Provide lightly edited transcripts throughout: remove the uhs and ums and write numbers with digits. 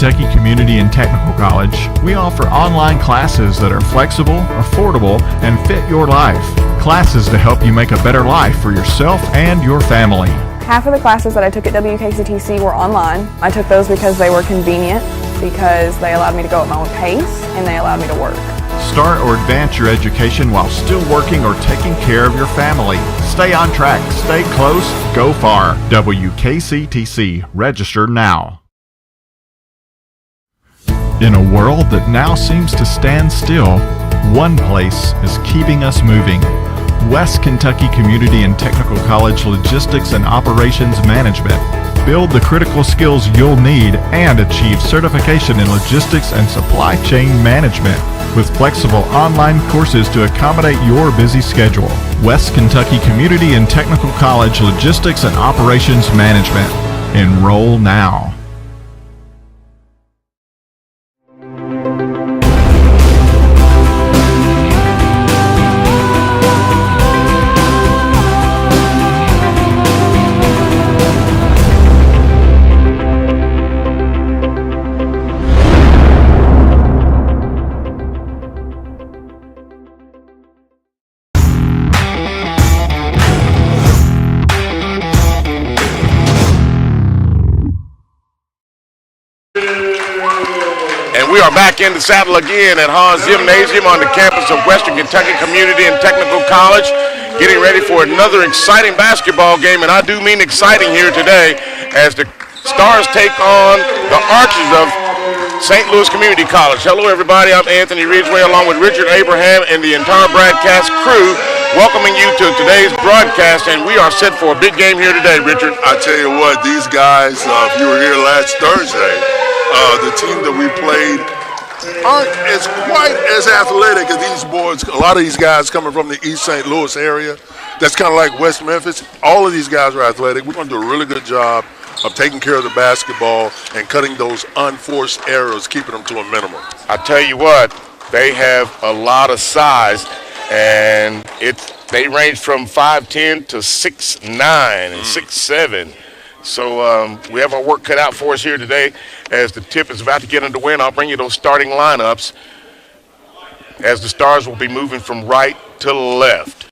Kentucky Community and Technical College, we offer online classes that are flexible, affordable, and fit your life. Classes to help you make a better life for yourself and your family. Half of the classes that I took at WKCTC were online. I took those because they were convenient, because they allowed me to go at my own pace, and they allowed me to work. Start or advance your education while still working or taking care of your family. Stay on track, stay close, go far. WKCTC. Register now. In a world that now seems to stand still, one place is keeping us moving. West Kentucky Community and Technical College Logistics and Operations Management. Build the critical skills you'll need and achieve certification in logistics and supply chain management with flexible online courses to accommodate your busy schedule. West Kentucky Community and Technical College Logistics and Operations Management. Enroll now. We are back in the saddle again at Haws Gymnasium on the campus of Western Kentucky Community and Technical College, getting ready for another exciting basketball game, and I do mean exciting here today as the Stars take on the Archers of St. Louis Community College. Hello, everybody. I'm Anthony Ridgway along with Richard Abraham and the entire broadcast crew, welcoming you to today's broadcast, and we are set for a big game here today, Richard. I tell you what, these guys, if you were here last Thursday, the team that we played aren't as quite as athletic as these boys. A lot of these guys coming from the East St. Louis area, that's kind of like West Memphis. All of these guys are athletic. We're going to do a really good job of taking care of the basketball and cutting those unforced errors, keeping them to a minimum. I tell you what, they have a lot of size, and they range from 5'10" to 6'9" and 6'7". So we have our work cut out for us here today as the tip is about to get underway, and I'll bring you those starting lineups as the Stars will be moving from right to left.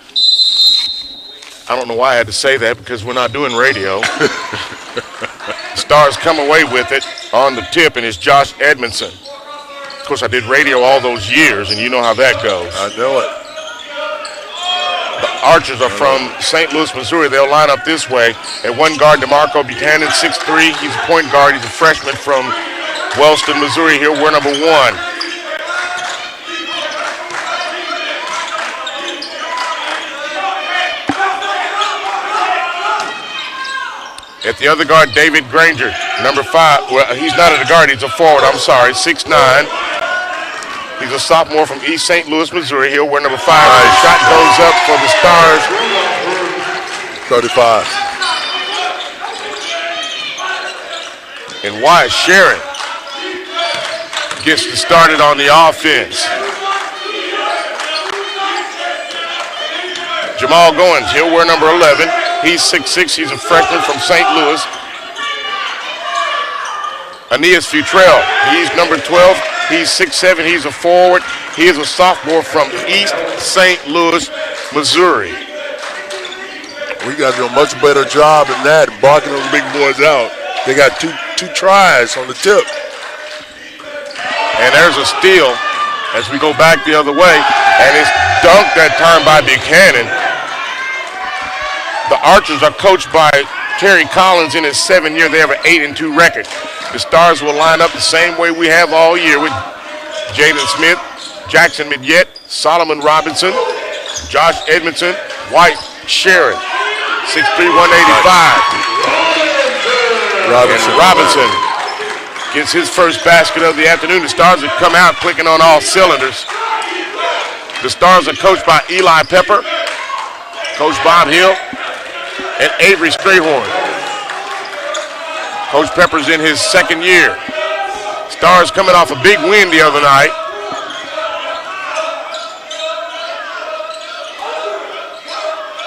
I don't know why I had to say that because we're not doing radio. The Stars come away with it on the tip, and it's Josh Edmondson. Of course, I did radio all those years, and you know how that goes. I know it. Archers are from St. Louis, Missouri. They'll line up this way. At one guard, DeMarco Buchanan, 6'3". He's a point guard. He's a freshman from Wellston, Missouri. He'll wear number 1. At the other guard, David Granger, number 5. Well, he's not at the guard. He's a forward. I'm sorry, 6'9". He's a sophomore from East St. Louis, Missouri. He'll wear number 5. The shot goes up for the Stars. 35. And Wyatt Sharon gets started on the offense. Jamal Goins, he'll wear number 11. He's 6'6". He's a freshman from St. Louis. Aeneas Futrell, he's number 12. He's 6'7". He's a forward. He is a sophomore from East St. Louis, Missouri. We got to do a much better job than that, barking those big boys out. They got two tries on the tip. And there's a steal as we go back the other way, and it's dunked that time by Buchanan. The Archers are coached by Terry Collins in his 7th year. They have an 8-2 record. The Stars will line up the same way we have all year with Jaden Smith, Jackson Midyett, Solomon Robinson, Josh Edmondson, White Sharon, 6'3", 185. Robinson gets his first basket of the afternoon. The Stars have come out clicking on all cylinders. The Stars are coached by Eli Pepper, Coach Bob Hill, and Avery Strayhorn. Coach Pepper's in his 2nd year. Stars coming off a big win the other night.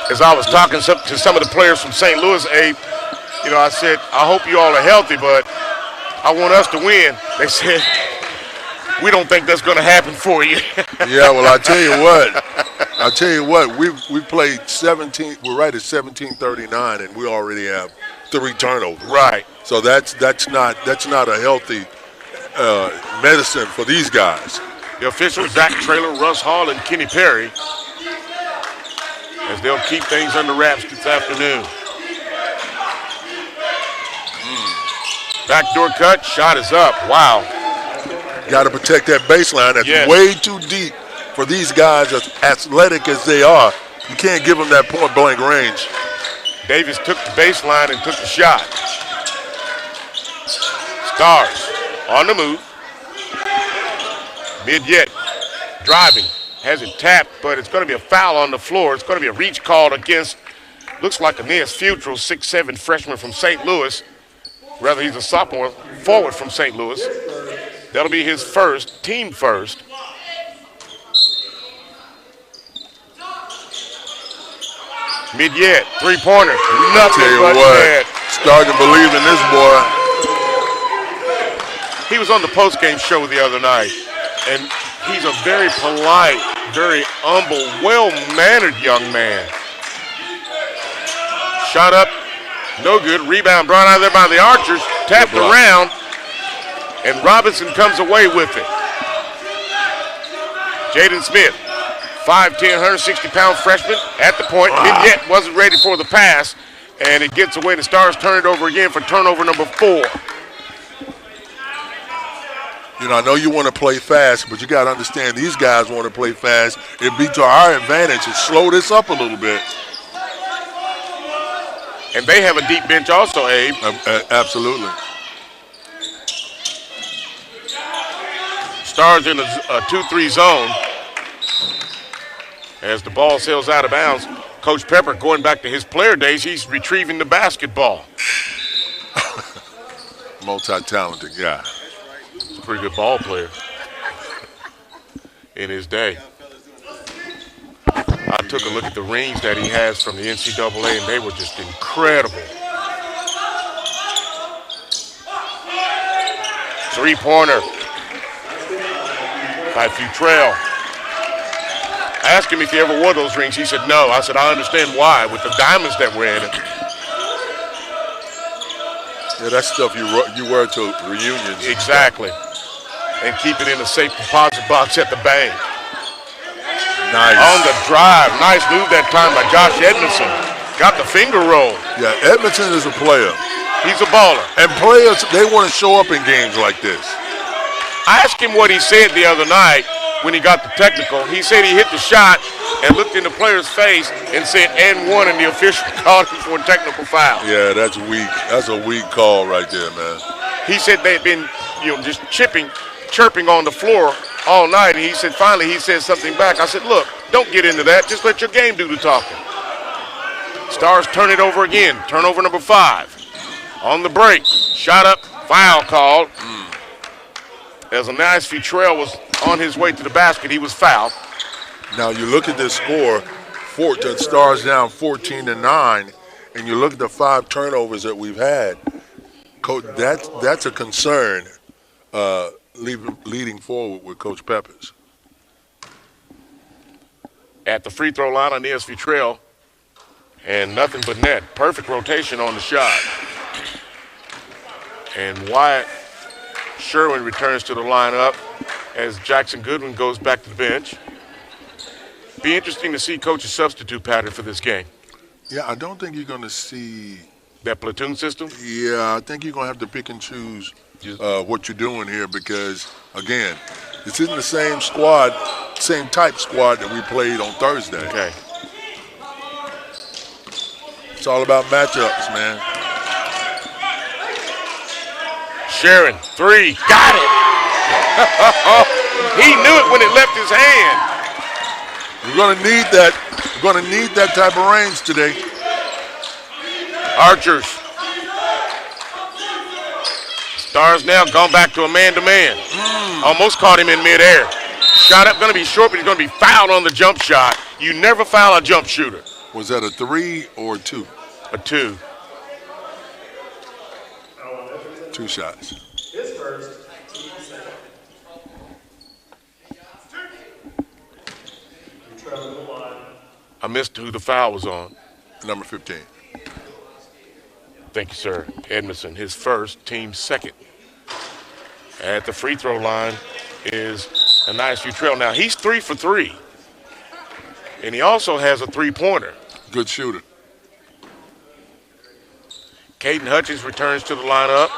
As I was talking to some of the players from St. Louis, Abe, I said, I hope you all are healthy, but I want us to win. They said, we don't think that's going to happen for you. Yeah, well, I tell you what, we played 17. We're right at 17:39, and we already have 3 turnovers. Right. So that's not a healthy medicine for these guys. The officials, Zach Traylor, Russ Hall, and Kenny Perry, as they'll keep things under wraps this afternoon. Backdoor cut, shot is up. Wow. Got to protect that baseline. That's way too deep for these guys, as athletic as they are. You can't give them that point-blank range. Davis took the baseline and took the shot. Stars on the move. Mid-yet driving. Has it tapped, but it's going to be a foul on the floor. It's going to be a reach called against, looks like Aeneas Futrell, 6'7" freshman from St. Louis. Rather, he's a sophomore forward from St. Louis. That'll be his first, team first. Mid-yet, three-pointer, nothing but net. Starting to believe in this boy. He was on the post-game show the other night, and he's a very polite, very humble, well-mannered young man. Shot up, no good. Rebound brought out there by the Archers, tapped around, and Robinson comes away with it. Jaden Smith, 5'10", 160-pound freshman at the point. Mid-yet wasn't ready for the pass, and it gets away. The Stars turn it over again for turnover number 4. You know, I know you want to play fast, but you got to understand these guys want to play fast. It'd be to our advantage to slow this up a little bit. And they have a deep bench also, Abe. Absolutely. Stars in a 2-3 zone. As the ball sails out of bounds, Coach Pepper, going back to his player days, he's retrieving the basketball. Multi-talented guy. He's a pretty good ball player in his day. I took a look at the rings that he has from the NCAA, and they were just incredible. Three-pointer by Futrell. I asked him if he ever wore those rings. He said no. I said, I understand why, with the diamonds that were in it. Yeah, that's stuff you wear to reunions. Exactly. And keep it in a safe deposit box at the bank. Nice. On the drive. Nice move that time by Josh Edmondson. Got the finger roll. Yeah, Edmondson is a player. He's a baller. And players, they want to show up in games like this. I asked him what he said the other night when he got the technical. He said he hit the shot and looked in the player's face and said, and one, and the official called him for a technical foul. Yeah, that's weak. That's a weak call right there, man. He said they'd been, just chirping on the floor all night, and he said finally he said something back. I said, look, don't get into that. Just let your game do the talking. Stars turn it over again. Turnover number 5. On the break. Shot up. Foul called. As Aeneas Futrell was on his way to the basket, he was fouled. Now you look at this score, the Stars down 14-9, and you look at the 5 turnovers that we've had. Coach, that's a concern leading forward with Coach Peppers. At the free throw line, Aeneas Futrell, and nothing but net. Perfect rotation on the shot. And Wyatt Sherwin returns to the lineup as Jackson Goodwin goes back to the bench. Be interesting to see Coach's substitute pattern for this game. Yeah, I don't think you're going to see that platoon system. Yeah, I think you're going to have to pick and choose what you're doing here because, again, this isn't the same squad, same type squad that we played on Thursday. Okay. It's all about matchups, man. Sharon, 3, got it. He knew it when it left his hand. We're going to need that. We're going to need that type of range today. Archers. Stars now gone back to a man-to-man. Almost caught him in midair. Shot up, going to be short, but he's going to be fouled on the jump shot. You never foul a jump shooter. Was that a 3 or a 2? A 2. 2 shots. I missed who the foul was on. Number 15. Thank you, sir. Edmondson, his first, team second. At the free throw line is a nice Futrell. Now, he's 3 for 3. And he also has a three-pointer. Good shooter. Caden Hutchins returns to the lineup.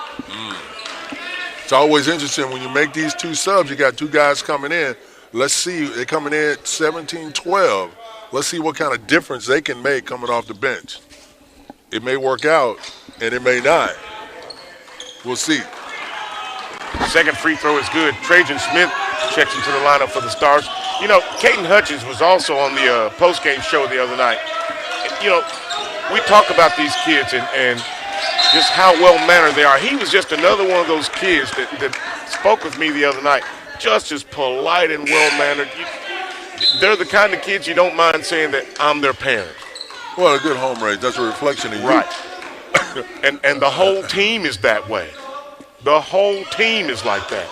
It's always interesting when you make these two subs, you got two guys coming in. Let's see, they're coming in at 17-12. Let's see what kind of difference they can make coming off the bench. It may work out, and it may not. We'll see. Second free throw is good. Trajan Smith checks into the lineup for the Stars. You know, Caden Hutchins was also on the post-game show the other night. You know, we talk about these kids and just how well-mannered they are. He was just another one of those kids that spoke with me the other night. Just as polite and well-mannered. They're the kind of kids you don't mind saying that I'm their parent. Well, a good home race. That's a reflection of you. Right. and the whole team is that way. The whole team is like that.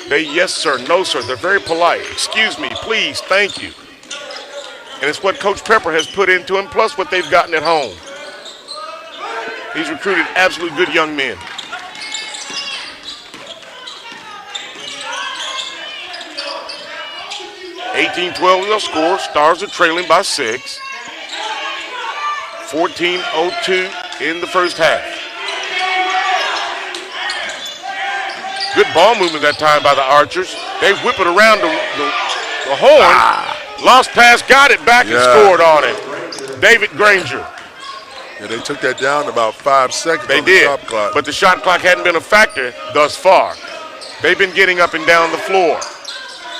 They yes, sir, no, sir. They're very polite. Excuse me, please, thank you. And it's what Coach Pepper has put into him, plus what they've gotten at home. He's recruited absolutely good young men. (18-12) is the score. Stars are trailing by 6. 14:02 in the first half. Good ball movement that time by the Archers. They whip it around the horn. Lost pass, got it back and scored on it. David Granger. Yeah, they took that down about 5 seconds. They on did, the shot clock. but the shot clock hadn't been a factor thus far. They've been getting up and down the floor.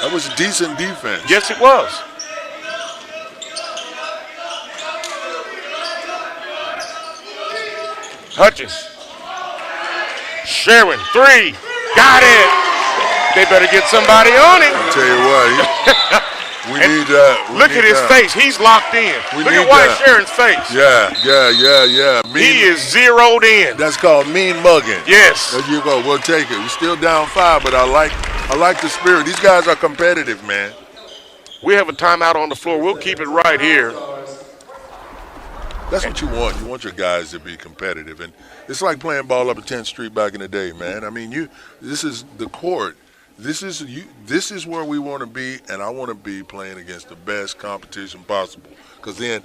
That was decent defense. Yes, it was. Hutchins. Sherwin, 3. Got it. They better get somebody on him. I'll tell you what, we need that. Look at his face. He's locked in. Look at Wyatt Sharon's face. Yeah. He is zeroed in. That's called mean mugging. Yes. There you go. We'll take it. We're still down 5, but I like the spirit. These guys are competitive, man. We have a timeout on the floor. We'll keep it right here. That's what you want. You want your guys to be competitive. And it's like playing ball up at 10th Street back in the day, man. I mean, this is the court. This is where we want to be, and I want to be playing against the best competition possible. Because then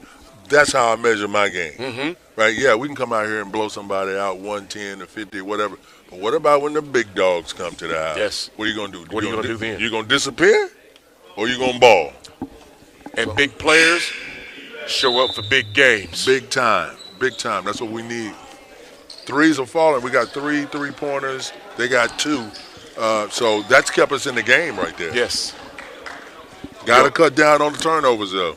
that's how I measure my game. Mm-hmm. Right? Yeah, we can come out here and blow somebody out 110 or 50 or whatever. But what about when the big dogs come to the house? Yes. What are you going to do? What are you going to do then? You going to disappear or you going to ball? And big players show up for big games. Big time. That's what we need. Threes are falling. We got 3 3-pointers. They got 2. So that's kept us in the game right there. Yes. Got to cut down on the turnovers, though.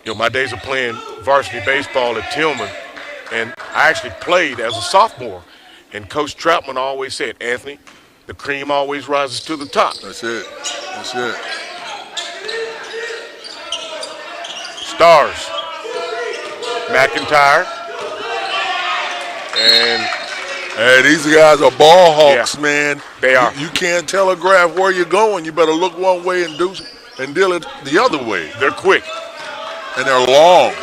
You know, my days of playing varsity baseball at Tillman, and I actually played as a sophomore. And Coach Troutman always said, Anthony, the cream always rises to the top. That's it. Stars. McIntyre. And hey, these guys are ball hawks, man. They are. You can't telegraph where you're going. You better look one way and deal it the other way. They're quick. And they're long.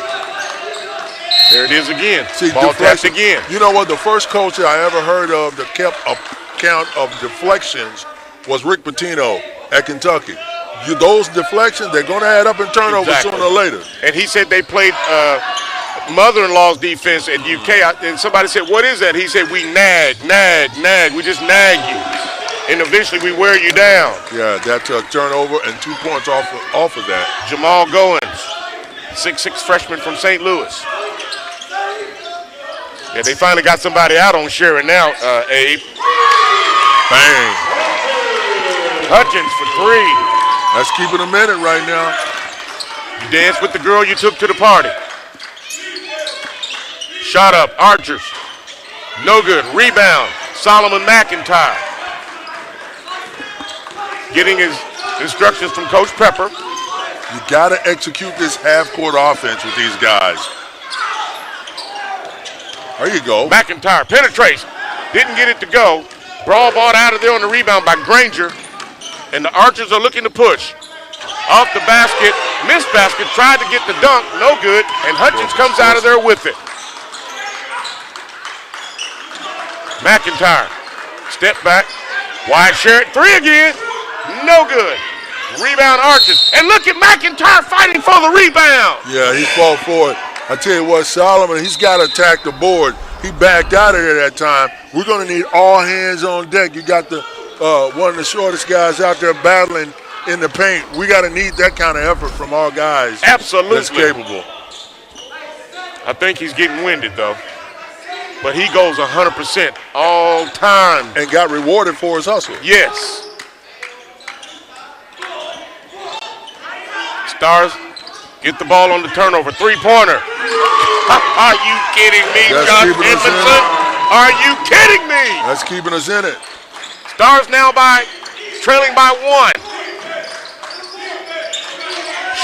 There it is again. See, ball tapped again. You know what? The first coach I ever heard of that kept a count of deflections was Rick Pitino at Kentucky. Those deflections, they're going to add up in turnovers sooner or later. And he said they played mother-in-law's defense at UK. And somebody said, what is that? He said, we nag. We just nag you. And eventually we wear you down. Yeah, that's a turnover and 2 points off of that. Jamal Goins, 6'6" freshman from St. Louis. Yeah, they finally got somebody out on Sharon now, Abe. Bang. Hutchins for 3. Let's keep it a minute right now. You danced with the girl you took to the party. Shot up, Archers. No good. Rebound, Solomon McIntyre. Getting his instructions from Coach Pepper. You got to execute this half-court offense with these guys. There you go. McIntyre penetrates. Didn't get it to go. Brawl ball out of there on the rebound by Granger. And the Archers are looking to push. Off the basket, missed basket, tried to get the dunk, no good, and Hutchins comes out of there with it. McIntyre, step back, wide share, three again, no good. Rebound Archers, and look at McIntyre fighting for the rebound. Yeah, he fought for it. I tell you what, Solomon, he's got to attack the board. He backed out of there that time. We're going to need all hands on deck. You got the one of the shortest guys out there battling in the paint. We got to need that kind of effort from our guys. Absolutely. That's capable. I think he's getting winded, though. But he goes 100% all time. And got rewarded for his hustle. Yes. Stars get the ball on the turnover. Three-pointer. Are you kidding me, Josh Edmondson? Are you kidding me? That's keeping us in it. Stars now trailing by one.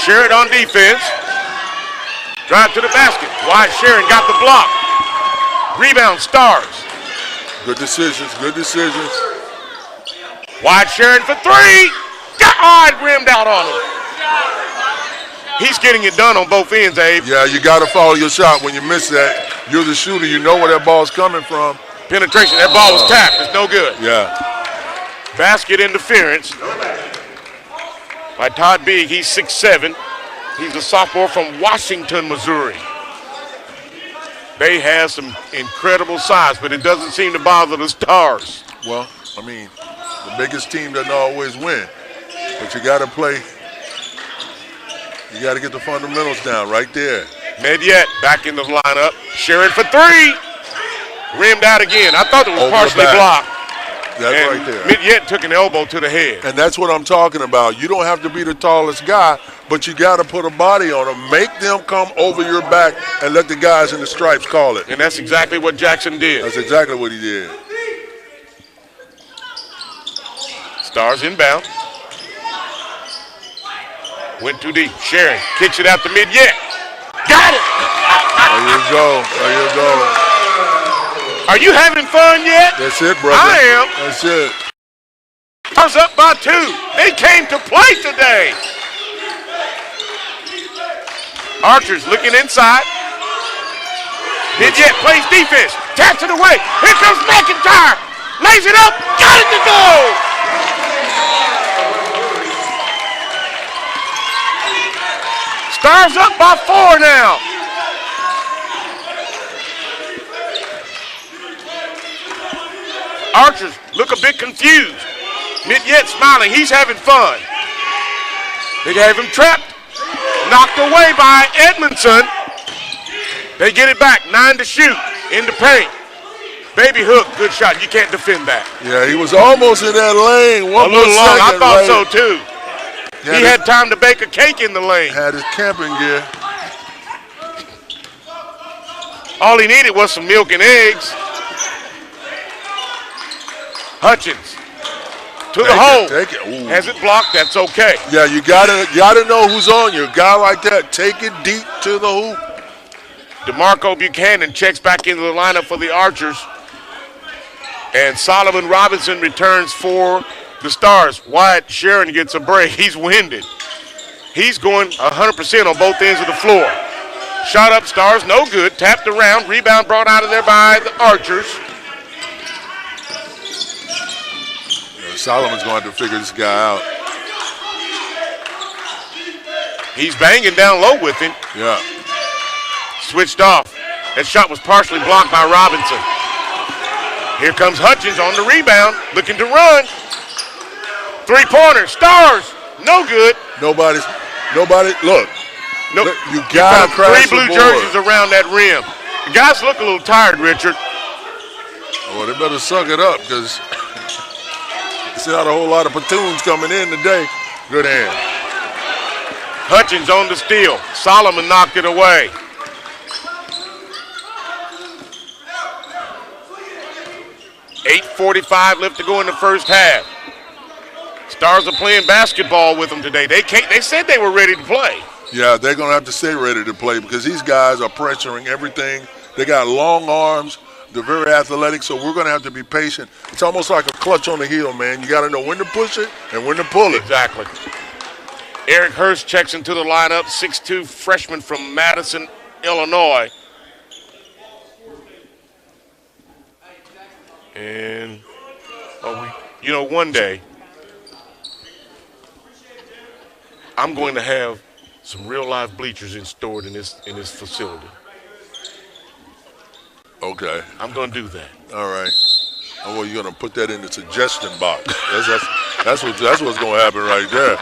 Sherrod on defense. Drive to the basket. Wide Sharon got the block. Rebound Stars. Good decisions, good decisions. Wide Sharon for three. God, rimmed out on him. He's getting it done on both ends, Abe. Yeah, you got to follow your shot. When you miss that, you're the shooter. You know where that ball's coming from. Penetration. That ball was tapped. It's no good. Yeah. Basket interference by Todd Big. He's 6'7". He's a sophomore from Washington, Missouri. They have some incredible size, but it doesn't seem to bother the Stars. Well, I mean, the biggest team doesn't always win, but you got to play. You got to get the fundamentals down right there. Mediette back in the lineup. Sharon for three. Rimmed out again. I thought it was partially blocked. That's and right there. Mediette took an elbow to the head. And that's what I'm talking about. You don't have to be the tallest guy, but you got to put a body on them. Make them come over your back and let the guys in the stripes call it. And that's exactly what Jackson did. That's exactly what he did. Stars inbound. Went too deep. Sharon kicks it out to Mediette. Got it! There you go. There you go. Are you having fun yet? That's it, brother. I am. That's it. Stars up by two. They came to play today. Archers looking inside. Mediette plays defense. Taps it away. Here comes McIntyre. Lays it up. Got it to go. Stars up by four now. Archers look a bit confused. Mediette smiling. He's having fun. They have him trapped. Knocked away by Edmondson. They get it back. 9 to shoot. In the paint. Baby hook. Good shot. You can't defend that. Yeah, he was almost in that lane. A little long. I thought so, right? too. He had time to bake a cake in the lane. Had his camping gear. All he needed was some milk and eggs. Hutchins to the hole. Take it. Ooh. Has it blocked? That's okay. Yeah, you gotta know who's on you. A guy like that, take it deep to the hoop. DeMarco Buchanan checks back into the lineup for the Archers. And Solomon Robinson returns for the Stars. Wyatt Sharon gets a break. He's winded. He's going 100% on both ends of the floor. Shot up, Stars, no good. Tapped around. Rebound brought out of there by the Archers. Solomon's going to have to figure this guy out. He's banging down low with him. Yeah. Switched off. That shot was partially blocked by Robinson. Here comes Hutchins on the rebound, looking to run. Three-pointer, Stars, no good. Nobody, look. Nope. You got to crash three blue the board. jerseys around that rim. The guys look a little tired, Richard. Well, they better suck it up because there's not a whole lot of platoons coming in today. Good hand. Hutchins on the steal. Solomon knocked it away. .8:45 left to go in the first half. Stars are playing basketball with them today. They said they were ready to play. Yeah, they're going to have to stay ready to play because these guys are pressuring everything. They got long arms. They're very athletic, so we're going to have to be patient. It's almost like a clutch on the heel, man. You got to know when to push it and when to pull it. Exactly. Eric Hurst checks into the lineup, 6'2", freshman from Madison, Illinois. And, one day, I'm going to have some real live bleachers stored in this facility. Okay. I'm going to do that. All right. Oh, well, you're going to put that in the suggestion box. That's what's going to happen right there.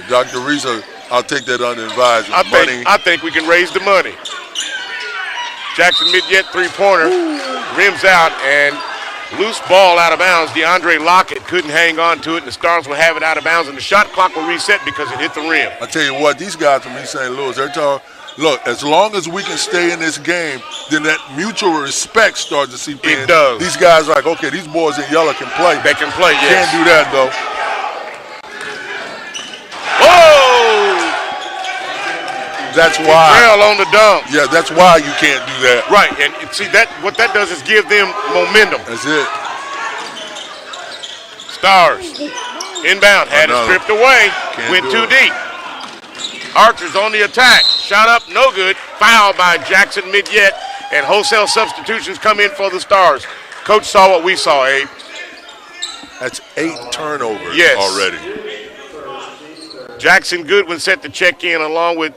Dr. Risa, I'll take that under advisement. I think we can raise the money. Jackson Mid-Yet three-pointer rims out and loose ball out of bounds. DeAndre Lockett couldn't hang on to it, and the Stars will have it out of bounds, and the shot clock will reset because it hit the rim. I tell you what, these guys from East St. Louis, they're talking. Look, as long as we can stay in this game, then that mutual respect starts to seep in. It does. These guys are like, okay, these boys in yellow can play. They can play, yes. Can't do that, though. Oh! That's why. Trail on the dunk. Yeah, that's why you can't do that. Right, and see, what that does is give them momentum. That's it. Stars. Inbound, had it stripped away, went too deep. Archer's on the attack. Shot up, no good. Foul by Jackson Mid-Yet, and wholesale substitutions come in for the Stars. Coach saw what we saw, Abe. That's 8 turnovers already. Jackson Goodwin set to check in along with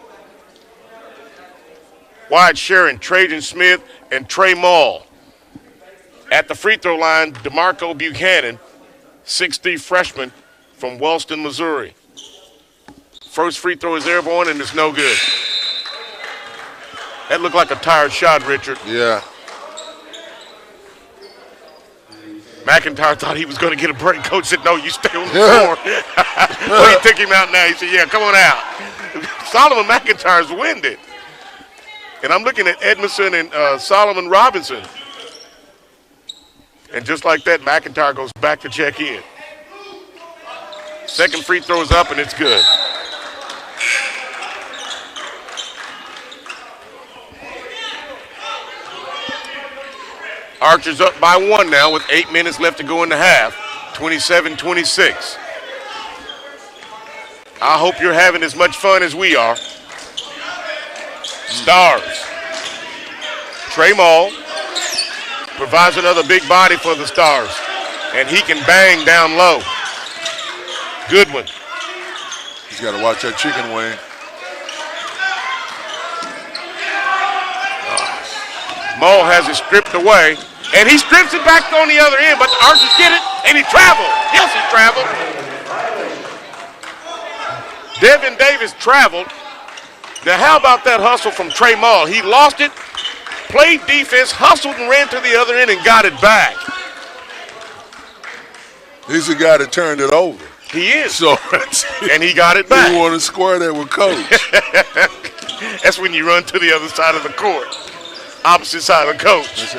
Wyatt Sharon, Trajan Smith, and Trey Mall. At the free throw line, DeMarco Buchanan, 6'3" freshman from Wellston, Missouri. First free throw is airborne, and it's no good. That looked like a tired shot, Richard. Yeah. McIntyre thought he was going to get a break. Coach said, no, you stay on the floor. Well, he took him out now. He said, yeah, come on out. Solomon McIntyre's winded. And I'm looking at Edmondson and Solomon Robinson. And just like that, McIntyre goes back to check in. Second free throw is up, and it's good. Archer's up by 1 now with 8 minutes left to go in the half. 27-26. I hope you're having as much fun as we are. Stars. Trey Mall provides another big body for the Stars, and he can bang down low. Goodwin. He's got to watch that chicken wing. Mall has it stripped away, and he strips it back on the other end, but the Archers get it, and he traveled. Yes, he traveled. Devin Davis traveled. Now, how about that hustle from Trey Mall? He lost it, played defense, hustled and ran to the other end and got it back. He's the guy that turned it over. He is. So, and he got it back. You want to square that with Coach. That's when you run to the other side of the court. Opposite side of Coach.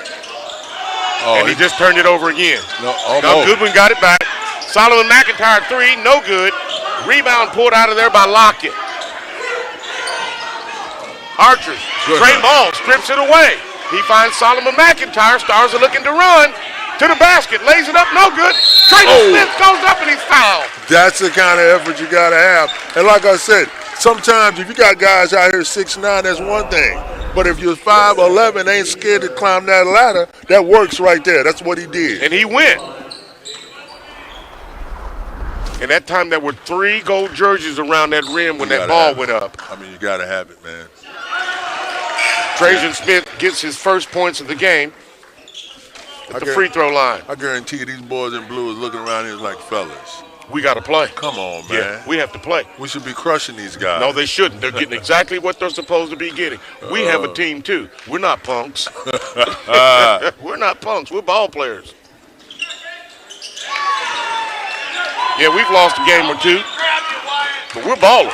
And he just turned it over again. No, Goodwin got it back. Solomon McIntyre 3, no good. Rebound pulled out of there by Lockett. Archers. Trey Mall strips it away. He finds Solomon McIntyre. Stars are looking to run to the basket. Lays it up, no good. Trey Smith goes up and he's fouled. That's the kind of effort you got to have. And like I said, sometimes if you got guys out here 6'9", that's one thing. But if you're 5'11", ain't scared to climb that ladder, that works right there. That's what he did. And he went. And that time there were 3 gold jerseys around that rim when that ball went up. I mean, you got to have it, man. Trajan Smith gets his first points of the game at the free throw line. I guarantee you these boys in blue is looking around here like, fellas, we got to play. come on, man. Yeah, we have to play. We should be crushing these guys. No, they shouldn't. They're getting exactly what they're supposed to be getting. We have a team, too. We're not punks. We're not punks. We're ball players. Yeah, we've lost a game or 2, but we're ballers.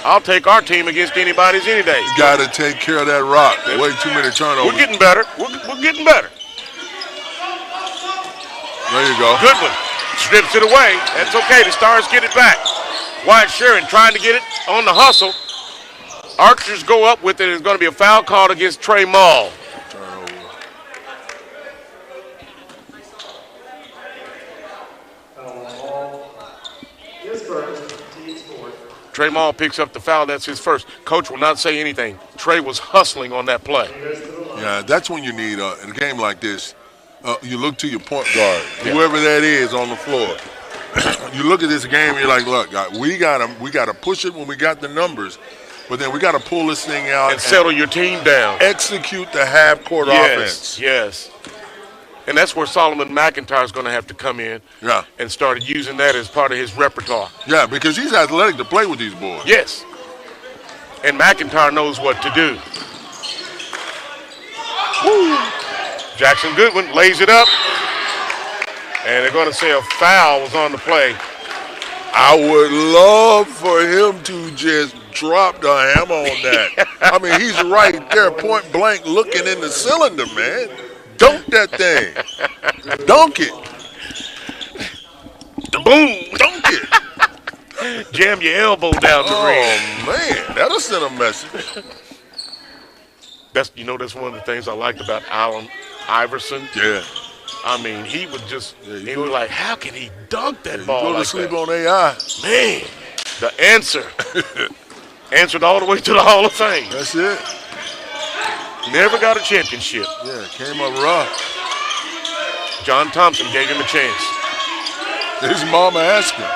I'll take our team against anybody's any day. You got to take care of that rock. Way too many turnovers. We're getting better. We're getting better. There you go. Goodwin strips it away. That's okay. The Stars get it back. Wyatt Sharon trying to get it on the hustle. Archers go up with it. It's going to be a foul called against Trey Mall. Turnover. Trey Mall picks up the foul. That's his first. Coach will not say anything. Trey was hustling on that play. Yeah, that's when you need, in a game like this, you look to your point guard, whoever that is on the floor. You look at this game and you're like, look, we gotta push it when we got the numbers, but then we gotta pull this thing out and settle your team down. Execute the half-court offense. Yes. And that's where Solomon McIntyre is going to have to come in and start using that as part of his repertoire. Yeah, because he's athletic to play with these boys. Yes. And McIntyre knows what to do. Woo. Jackson Goodwin lays it up. And they're going to say a foul was on the play. I would love for him to just drop the hammer on that. I mean, he's right there, point blank, looking in the cylinder, man. Dunk that thing. Dunk it. Boom. Dunk it. Jam your elbow down the rim. Oh, man. That'll send a message. That's one of the things I liked about Allen Iverson. Yeah. I mean, he would just, he was like, how can he dunk that ball go to like sleep that? on AI. Man, the answer. Answered all the way to the Hall of Fame. That's it. Never got a championship. Yeah, came up rough. John Thompson gave him a chance. His mama asked him.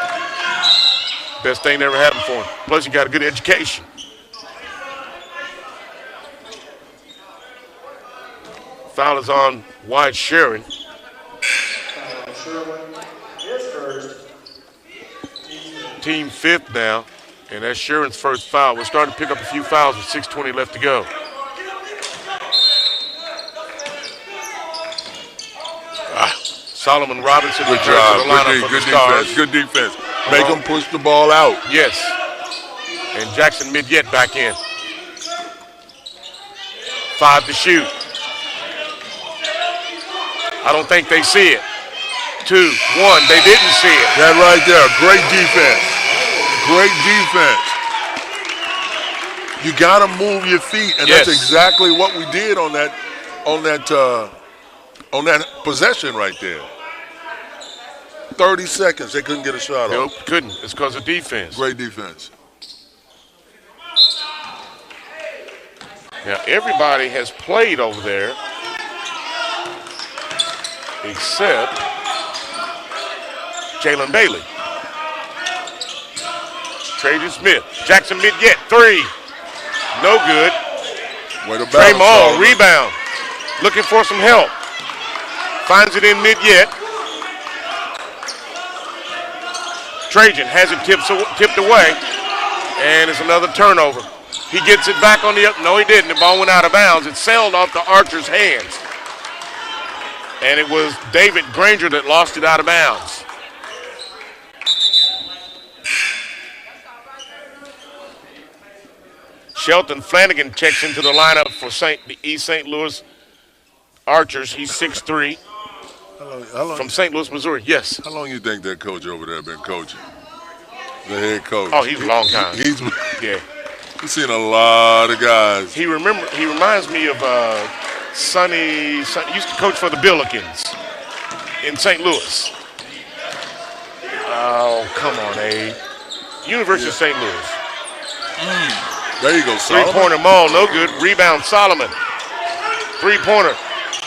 Best thing that ever happened for him. Plus, he got a good education. Foul is on Wyatt Sharon. Team fifth now, and that's Sharon's first foul. We're starting to pick up a few fouls with 6:20 left to go. Solomon Robinson. Good job. Good defense. Good defense. Make them push the ball out. Yes. And Jackson Midyet back in. 5 to shoot. I don't think they see it. 2, 1. They didn't see it. That right there. Great defense. Great defense. You got to move your feet, and that's exactly what we did on that possession right there. 30 seconds, they couldn't get a shot off. Nope, couldn't. It's because of defense. Great defense. Now, everybody has played over there except Jalen Bailey. Trajan Smith. Jackson Midyet, 3. No good. Trey Mall, rebound. Looking for some help. Finds it in Midyet. Trajan has it tipped away, and it's another turnover. He gets it back on the up. No, he didn't. The ball went out of bounds. It sailed off the Archer's hands. And it was David Granger that lost it out of bounds. Shelton Flanagan checks into the lineup for the East St. Louis Archers. He's 6'3". How long, from St. Louis, Missouri. Yes. How long you think that coach over there been coaching? The head coach. Oh, he's a long time. He's seen a lot of guys. He reminds me of Sonny used to coach for the Billikens in St. Louis. Oh, come on, Abe. University of St. Louis. There you go, Solomon. Three-pointer Mall, no good. Rebound, Solomon. Three-pointer.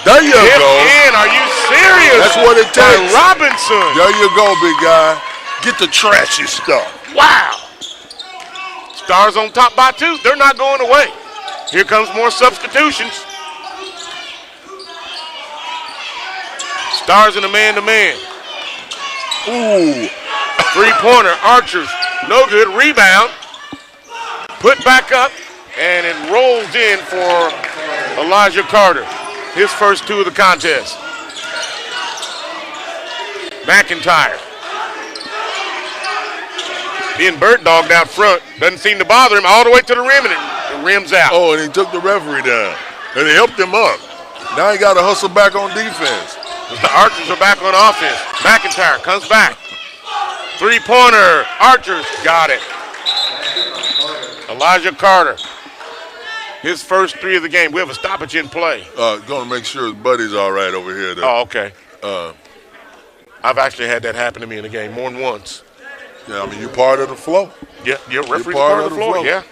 There you go. In. Are you serious? That's what it takes. Robinson. There you go, big guy. Get the trashy stuff. Wow. Stars on top by 2. They're not going away. Here comes more substitutions. Stars in a man-to-man. Ooh. Three-pointer, Archers. No good. Rebound. Put back up, and it rolls in for Elijah Carter. His first 2 of the contest. McIntyre. Being bird dogged out front. Doesn't seem to bother him all the way to the rim, and it rims out. Oh, and he took the referee down. And he helped him up. Now he got to hustle back on defense. The Archers are back on offense. McIntyre comes back. Three-pointer. Archers got it. Elijah Carter. His first 3 of the game. We have a stoppage in play. Going to make sure his buddy's all right over here. Oh, okay. I've actually had that happen to me in a game more than once. Yeah, I mean, you're part of the flow. Yeah, referee's part of the floor. Yeah.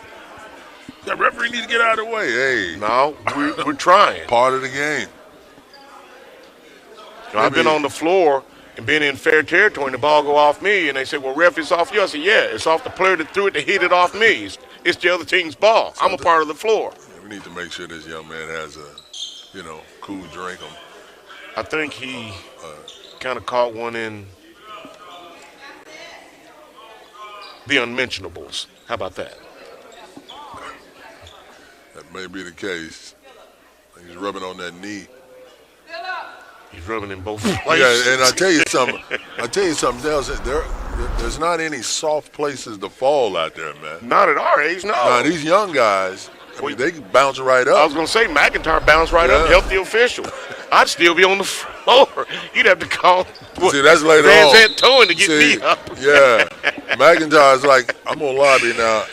That referee need to get out of the way. Hey. No, we're trying. Part of the game. You know, I've been on the floor and been in fair territory and the ball go off me, and they say, well, ref, it's off you. I said, yeah, it's off the player that threw it to hit it off me. It's the other team's ball. I'm a part of the floor. We need to make sure this young man has a, cool drink. I think he kind of caught one in the unmentionables. How about that? That may be the case. He's rubbing on that knee. He's rubbing in both places. Yeah, and I tell you something else. There's not any soft places to fall out there, man. Not at our age, no. Nah, these young guys, they bounce right up. I was going to say, McIntyre bounced right up, helped the official. I'd still be on the floor. You'd have to call See, that's later Van on. Zandt towing to get me up. Yeah. McIntyre's like, I'm going to lobby now.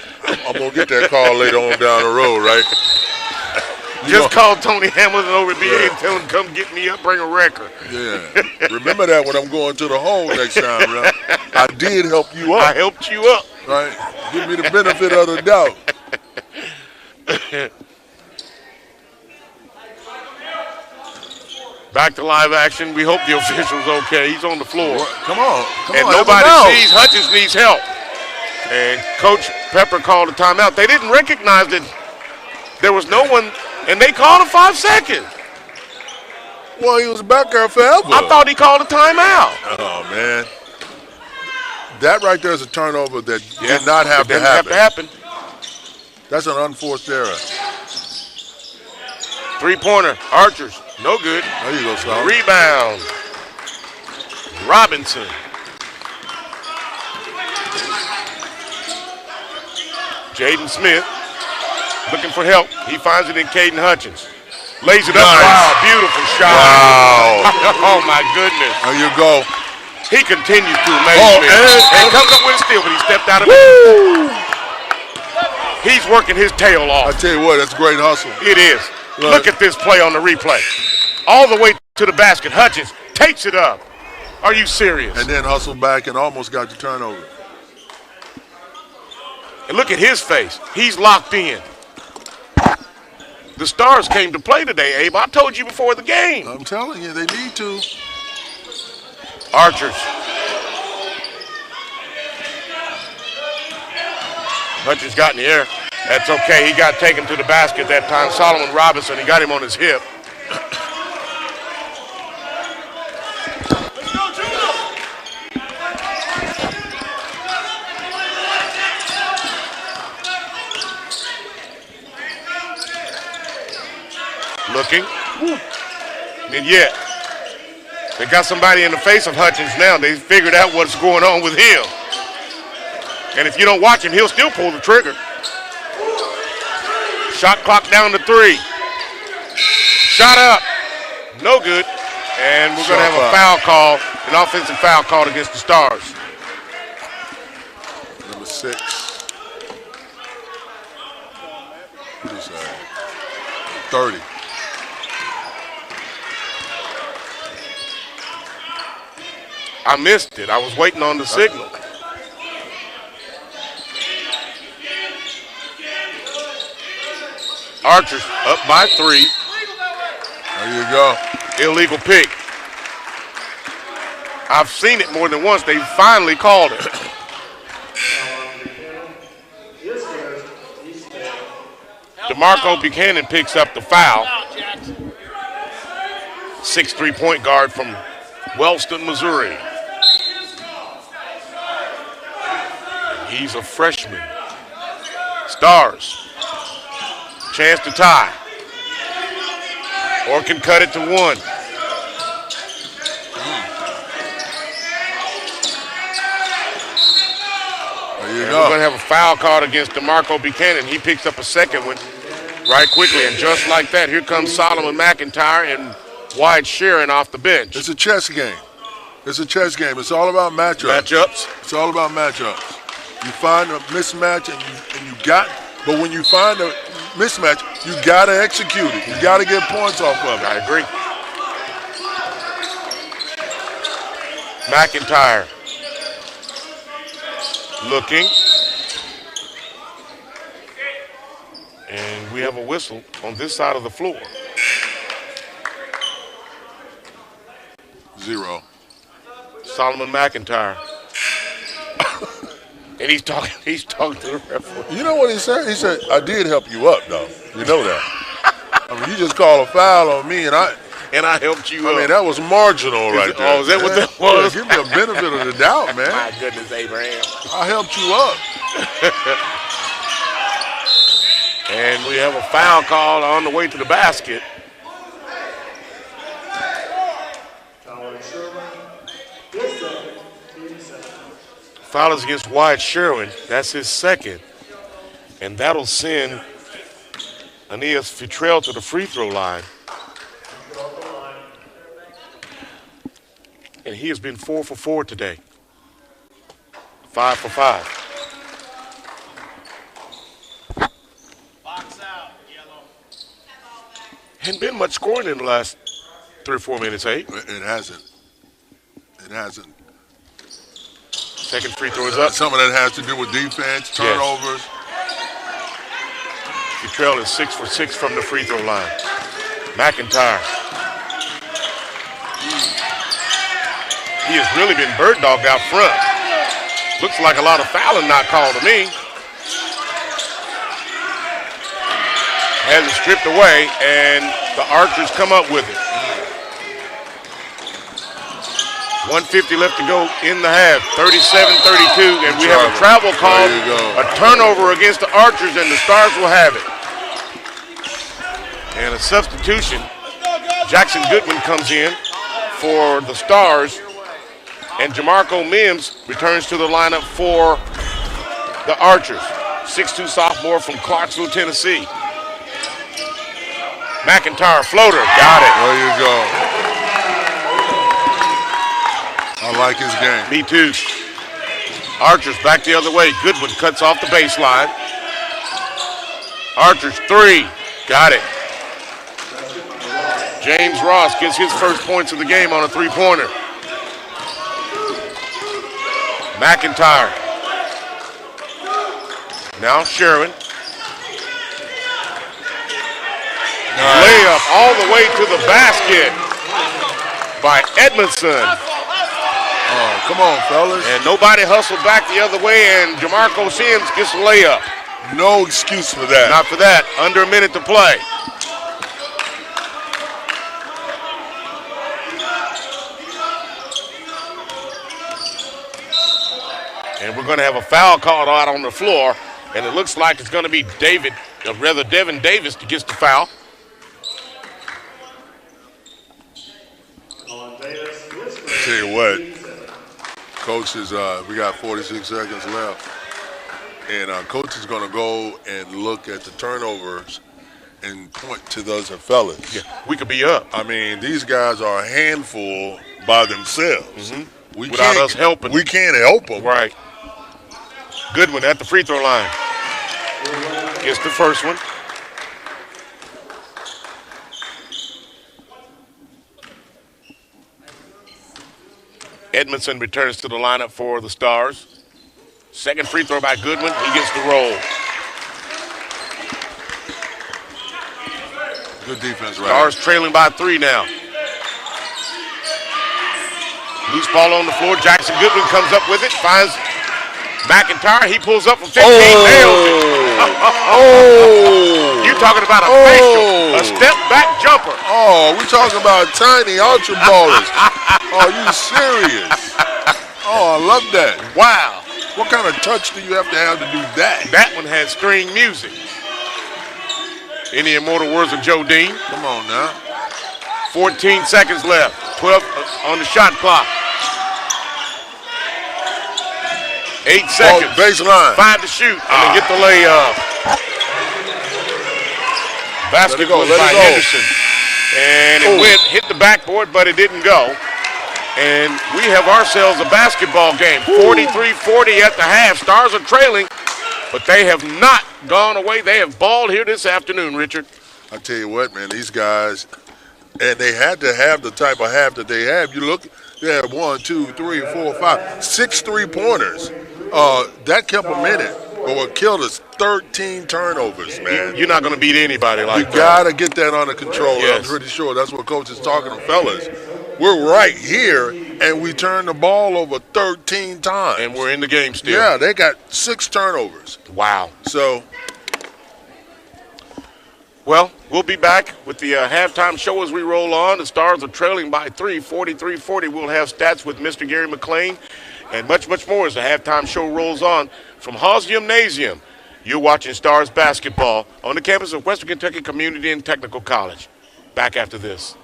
I'm going to get that call later on down the road, right? Just call Tony Hamilton over at BA and tell him to come get me up, bring a record. Yeah. Remember that when I'm going to the hole next time, right? I did help you up. I helped you up. Right? Give me the benefit of the doubt. Back to live action. We hope the official's okay. He's on the floor. Come on. And nobody sees Hutchins needs help. And Coach Pepper called a timeout. They didn't recognize that there was no one, and they called a 5 seconds. Well, he was back there forever. I thought he called a timeout. Oh, man. That right there is a turnover that did not have to happen. That's an unforced error. Three-pointer, Archers, no good. There you go, Sal. Rebound, Robinson. Jaden Smith looking for help. He finds it in Caden Hutchins. Lays it up. Nice. Wow, beautiful shot. Wow. Oh, my goodness. There you go. He continues to amaze me. And comes up with a steal, but he stepped out of it. He's working his tail I off. tell you what, that's great hustle. It is. Look at this play on the replay. All the way to the basket. Hutchins takes it up. Are you serious? And then hustle back and almost got the turnover. And look at his face. He's locked in. The Stars came to play today, Abe. I told you before the game. I'm telling you, they need to. Archers. Hutchins got in the air. That's okay. He got taken to the basket that time. Solomon Robinson, he got him on his hip. Looking. And yet, they got somebody in the face of Hutchins now. They figured out what's going on with him. And if you don't watch him, he'll still pull the trigger. Shot clock down to 3. Shot up. No good. And we're going to have a foul call, an offensive foul called against the Stars. Number 6. What is that? 30. I missed it. I was waiting on the signal. Archers up by 3. There you go. Illegal pick. I've seen it more than once. They finally called it. DeMarco Buchanan picks up the foul. 6'3" point guard from Wellston, Missouri. He's a freshman. Stars. Chance to tie. Or can cut it to 1. There you And go. we're going to have a foul called against DeMarco Buchanan. He picks up a second one right quickly. And just like that, here comes Solomon McIntyre and Wyatt Sharon off the bench. It's a chess game. It's a chess game. It's all about matchups. Matchups. It's all about matchups. You find a mismatch and you got, but when you find mismatch, you got to execute it. You got to get points off of it. I agree. McIntyre looking. And we have a whistle on this side of the floor. 0. Solomon McIntyre. And he's talking to the referee. You know what he said? He said, I did help you up, though. You know that. I mean, you just called a foul on me, and I helped you up. I mean, that was marginal right there. Oh, is that what that was? Yeah, give me a benefit of the doubt, man. My goodness, Abraham. I helped you up. And we have a foul call on the way to the basket. Foul is against Wyatt Sherwin. That's his second. And that'll send Aeneas Futrell to the free throw line. And he has been 4 for 4 today. 5 for 5. Box out, yellow. Hadn't been much scoring in the last 3 or 4 minutes, eh? It hasn't. It hasn't. Second free throw is up. Some of that has to do with defense, turnovers. Futrell is 6 for 6 from the free throw line. McIntyre. He has really been bird dogged out front. Looks like a lot of fouling not called to me. Has it stripped away, and the Archers come up with it. 150 left to go in the half, 37-32, and we have a travel call, a turnover against the Archers, and the Stars will have it. And a substitution, Jackson Goodwin comes in for the Stars, and Jamarco Mims returns to the lineup for the Archers. 6'2" sophomore from Clarksville, Tennessee. McIntyre floater, got it. There you go. I like his game. Me too. Archers back the other way. Goodwin cuts off the baseline. Archers 3. Got it. James Ross gets his first points of the game on a three-pointer. McIntyre. Now Sherwin. Nice. Layup all the way to the basket by Edmondson. Oh, come on, fellas. And nobody hustled back the other way, and Jamarco Sims gets a layup. No excuse for that. Not for that. Under a minute to play. And we're going to have a foul called out on the floor, and it looks like it's going to be Devin Davis that gets the foul. Tell you what. Coach is, we got 46 seconds left. And Coach is going to go and look at the turnovers and point to those fellas. Yeah, we could be up. I mean, these guys are a handful by themselves. Mm-hmm. Without us helping. We can't help them. Right. Goodwin at the free throw line. Gets the first one. Edmondson returns to the lineup for the Stars. Second free throw by Goodwin. He gets the roll. Good defense, right? Stars trailing by 3 now. Loose ball on the floor. Jackson Goodwin comes up with it. Finds McIntyre. He pulls up from 15. Nails it. Oh! You're talking about a facial. A step back jumper. Oh, we're talking about tiny ultra ballers. Oh, you serious? Oh, I love that. Wow. What kind of touch do you have to do that? That one had string music. In the immortal words of Joe Dean. Come on now. 14 seconds left. 12 on the shot clock. 8 seconds. Baseline. 5 to shoot. And they get the layup. Basketball by Henderson. And it hit the backboard, but it didn't go. And we have ourselves a basketball game. 43-40 at the half. Stars are trailing but they have not gone away. They have balled here this afternoon, Richard. I tell you what, man, these guys, and they had to have the type of half that they have. You look, they had 1, 2, 3, 4, 5, 6 3-pointers. That kept them in it. But what killed us, 13 turnovers, man. You're not going to beat anybody like that. You got to get that under control. Yes. I'm pretty sure that's what Coach is talking to fellas. We're right here, and we turned the ball over 13 times. And we're in the game still. Yeah, they got 6 turnovers. Wow. So, well, we'll be back with the halftime show as we roll on. The Stars are trailing by 3, 43-40. We'll have stats with Mr. Gary McLean and much, much more as the halftime show rolls on. From Haws Gymnasium, you're watching Stars basketball on the campus of Western Kentucky Community and Technical College. Back after this.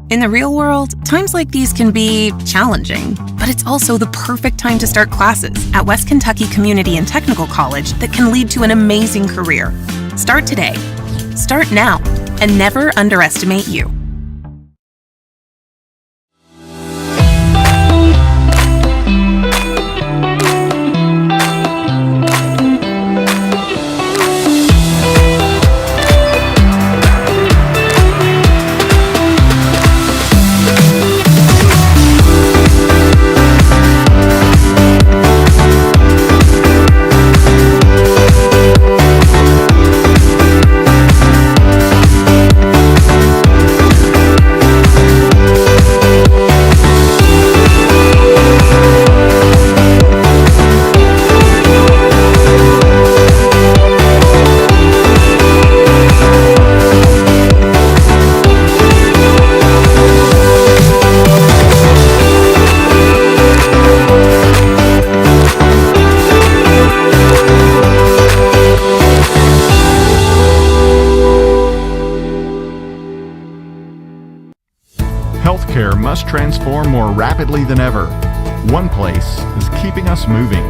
In the real world, times like these can be challenging, but it's also the perfect time to start classes at West Kentucky Community and Technical College that can lead to an amazing career. Start today. Start now, and never underestimate you. Healthcare must transform more rapidly than ever. One place is keeping us moving.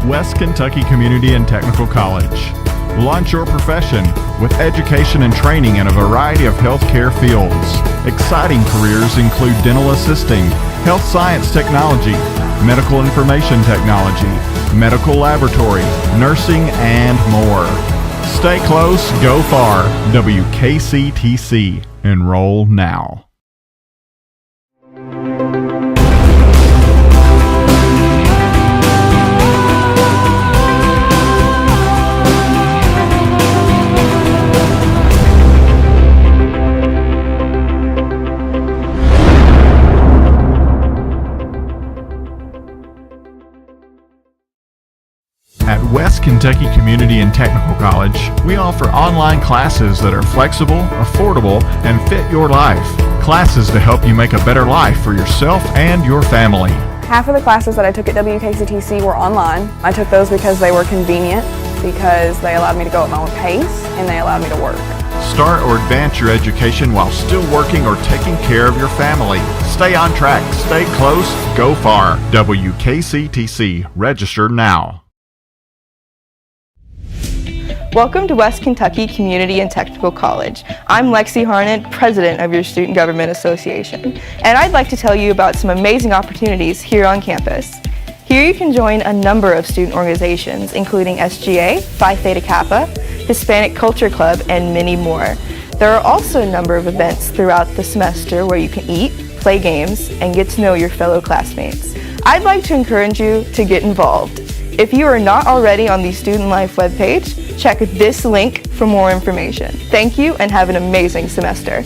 West Kentucky Community and Technical College. Launch your profession with education and training in a variety of healthcare fields. Exciting careers include dental assisting, health science technology, medical information technology, medical laboratory, nursing, and more. Stay close, go far. WKCTC. Enroll now. At West Kentucky Community and Technical College, we offer online classes that are flexible, affordable, and fit your life. Classes to help you make a better life for yourself and your family. Half of the classes that I took at WKCTC were online. I took those because they were convenient, because they allowed me to go at my own pace, and they allowed me to work. Start or advance your education while still working or taking care of your family. Stay on track, stay close, go far. WKCTC. Register now. Welcome to West Kentucky Community and Technical College. I'm Lexi Harned, President of your Student Government Association, and I'd like to tell you about some amazing opportunities here on campus. Here you can join a number of student organizations, including SGA, Phi Theta Kappa, Hispanic Culture Club, and many more. There are also a number of events throughout the semester where you can eat, play games, and get to know your fellow classmates. I'd like to encourage you to get involved. If you are not already on the Student Life webpage, check this link for more information. Thank you and have an amazing semester.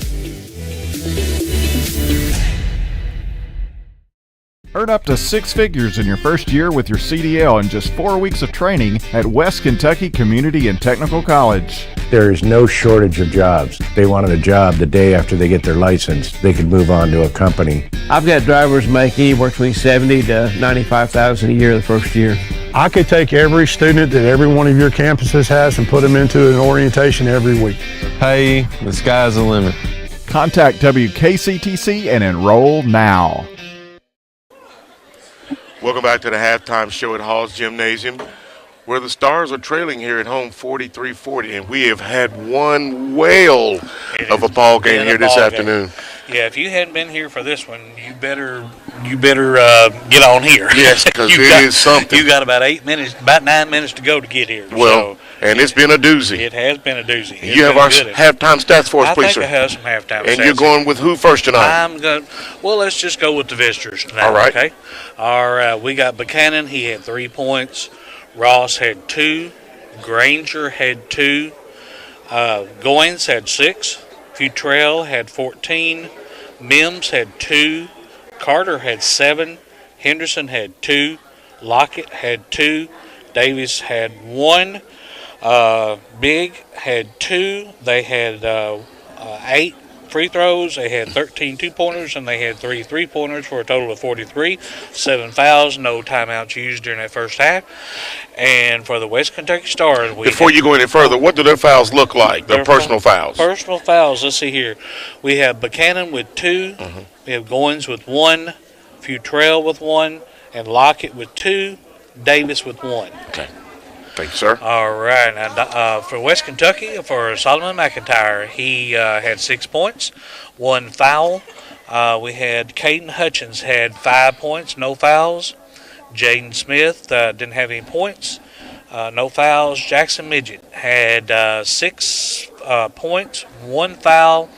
Earn up to 6 figures in your first year with your CDL in just 4 weeks of training at West Kentucky Community and Technical College. There is no shortage of jobs. They wanted a job the day after they get their license. They could move on to a company. I've got drivers make anywhere between $70,000 to $95,000 a year the first year. I could take every student that every one of your campuses has and put them into an orientation every week. Hey, the sky's the limit. Contact WKCTC and enroll now. Welcome back to the halftime show at Haws Gymnasium, where the Stars are trailing here at home 43-40, and we have had one whale of a ball game here this afternoon. Yeah, if you hadn't been here for this one, you better get on here. Yes, because it is something. You got about 9 minutes to go to get here. Well, and it's been a doozy. It has been a doozy. You have our halftime stats for us, please, sir. I think I have some halftime stats. And you're going with who first tonight? Well, let's just go with the visitors tonight. All right. Okay. All right. We got Buchanan. He had 3 points. Ross had 2. Granger had 2. Goins had 6. Futrell had 14. Mims had 2. Carter had 7. Henderson had 2. Lockett had 2. Davis had 1. Big had 2. They had 8 free throws. They had 13 two-pointers, and they had 3 three-pointers for a total of 43. 7 fouls, no timeouts used during that first half. And for the West Kentucky Stars, before you go any further, what do their fouls look like? Their personal fouls. Personal fouls. Let's see here. We have Buchanan with 2. We have Goins with 1. Futrell with 1, and Lockett with 2. Davis with 1. Okay. Thank you, sir. All right. Now, for West Kentucky, for Solomon McIntyre, he had 6 points, 1 foul. We had Caden Hutchins had 5 points, no fouls. Jaden Smith didn't have any points, no fouls. Jackson Midget had 6 points, 1 foul.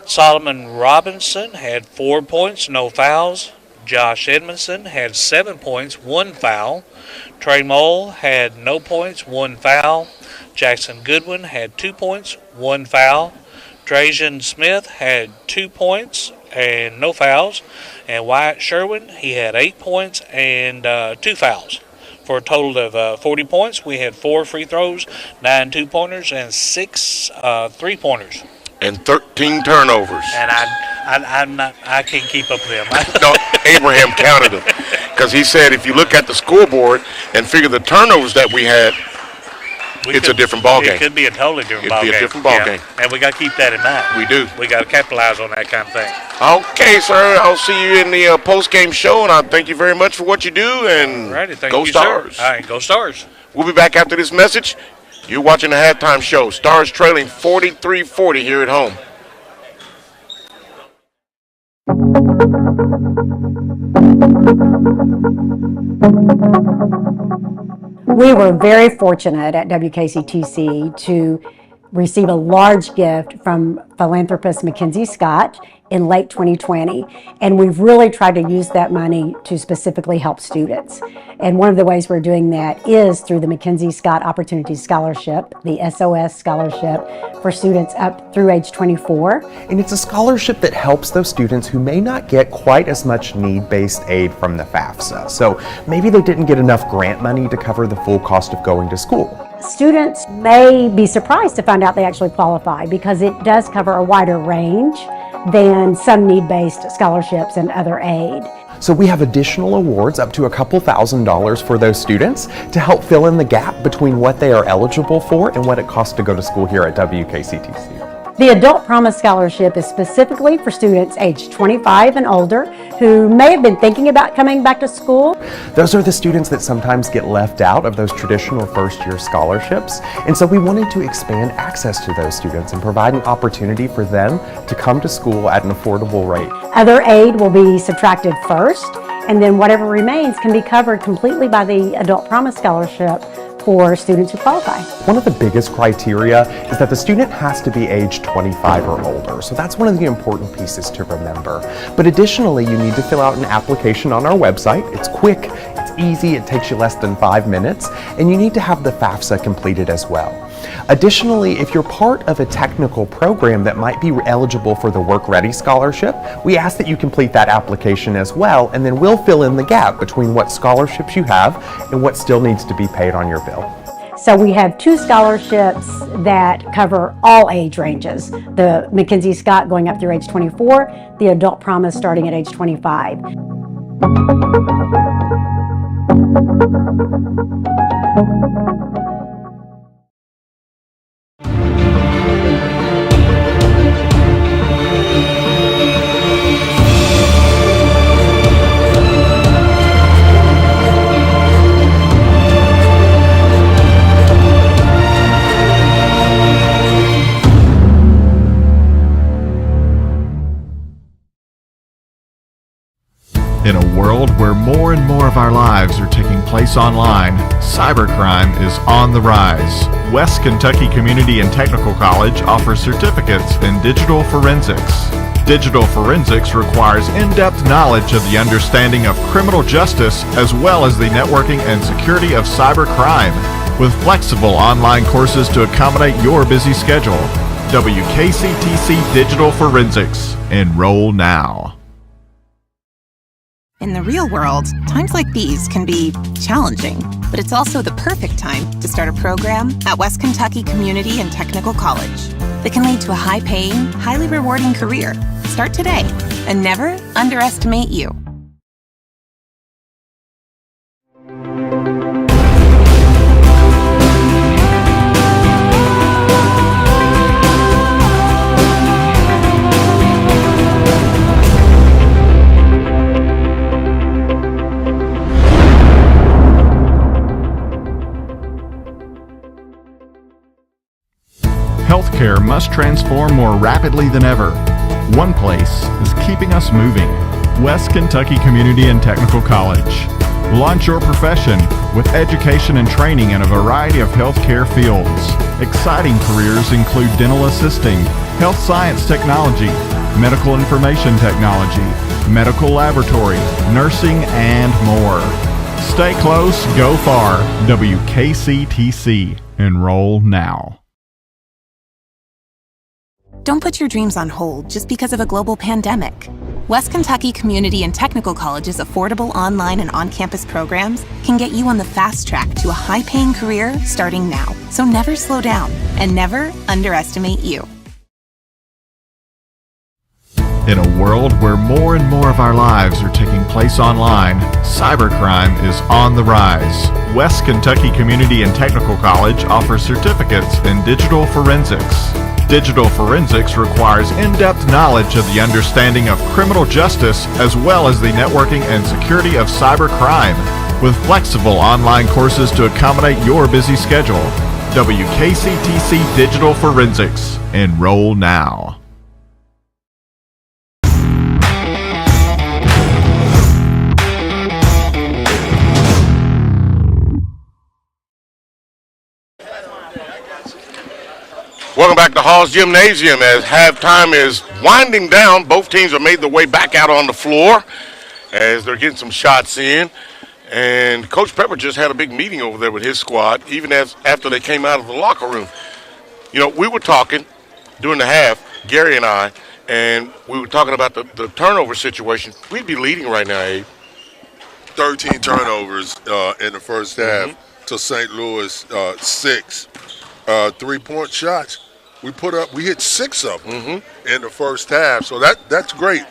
Solomon Robinson had 4 points, no fouls. Josh Edmondson had 7 points, 1 foul. Trey Mole had no points, 1 foul. Jackson Goodwin had 2 points, 1 foul. Trajan Smith had 2 points and no fouls. And Wyatt Sherwin, he had 8 points and 2 fouls. For a total of 40 points, we had 4 free throws, 9 two-pointers, and 6 three-pointers. And 13 turnovers. And I can't keep up with them. No, Abraham counted them. Because he said if you look at the scoreboard and figure the turnovers that we had, it's a different ball game. It could be a totally different ball game. It'd be a different ball game. And we got to keep that in mind. We do. We got to capitalize on that kind of thing. Okay, sir. I'll see you in the post-game show, and I thank you very much for what you do. And go Stars. All right, go Stars. We'll be back after this message. You're watching the halftime show. Stars trailing 43-40 here at home. We were very fortunate at WKCTC to receive a large gift from philanthropist Mackenzie Scott in late 2020, and we've really tried to use that money to specifically help students. And one of the ways we're doing that is through the Mackenzie Scott Opportunity Scholarship, the SOS Scholarship for students up through age 24. And it's a scholarship that helps those students who may not get quite as much need-based aid from the FAFSA. So maybe they didn't get enough grant money to cover the full cost of going to school. Students may be surprised to find out they actually qualify because it does cover a wider range than some need-based scholarships and other aid. So we have additional awards up to a couple $1,000s for those students to help fill in the gap between what they are eligible for and what it costs to go to school here at WKCTC. The Adult Promise Scholarship is specifically for students aged 25 and older who may have been thinking about coming back to school. Those are the students that sometimes get left out of those traditional first-year scholarships, and so we wanted to expand access to those students and provide an opportunity for them to come to school at an affordable rate. Other aid will be subtracted first, and then whatever remains can be covered completely by the Adult Promise Scholarship for students who qualify. One of the biggest criteria is that the student has to be age 25 or older, so that's one of the important pieces to remember. But additionally, you need to fill out an application on our website. It's quick, it's easy, it takes you less than 5 minutes, and you need to have the FAFSA completed as well. Additionally, if you're part of a technical program that might be eligible for the Work Ready Scholarship, we ask that you complete that application as well, and then we'll fill in the gap between what scholarships you have and what still needs to be paid on your bill. So we have 2 scholarships that cover all age ranges. The Mackenzie Scott going up through age 24, the Adult Promise starting at age 25. In a world where more and more of our lives are taking place online, cybercrime is on the rise. West Kentucky Community and Technical College offers certificates in digital forensics. Digital forensics requires in-depth knowledge of the understanding of criminal justice as well as the networking and security of cybercrime, with flexible online courses to accommodate your busy schedule. WKCTC Digital Forensics. Enroll now. In the real world, times like these can be challenging, but it's also the perfect time to start a program at West Kentucky Community and Technical College that can lead to a high-paying, highly rewarding career. Start today and never underestimate you. Healthcare must transform more rapidly than ever. One place is keeping us moving. West Kentucky Community and Technical College. Launch your profession with education and training in a variety of healthcare fields. Exciting careers include dental assisting, health science technology, medical information technology, medical laboratory, nursing, and more. Stay close, go far. WKCTC. Enroll now. Don't put your dreams on hold just because of a global pandemic. West Kentucky Community and Technical College's affordable online and on-campus programs can get you on the fast track to a high-paying career starting now. So never slow down and never underestimate you. In a world where more and more of our lives are taking place online, cybercrime is on the rise. West Kentucky Community and Technical College offers certificates in digital forensics. Digital forensics requires in-depth knowledge of the understanding of criminal justice as well as the networking and security of cybercrime, with flexible online courses to accommodate your busy schedule. WKCTC Digital Forensics. Enroll now. Welcome back to Haws Gymnasium as halftime is winding down. Both teams have made their way back out on the floor as they're getting some shots in. And Coach Pepper just had a big meeting over there with his squad, even after they came out of the locker room. You know, we were talking during the half, Gary and I, and we were talking about the turnover situation. We'd be leading right now, Abe. 13 turnovers in the first half to St. Louis 6. 3-point shots. We hit 6 of them in the first half, so that's great.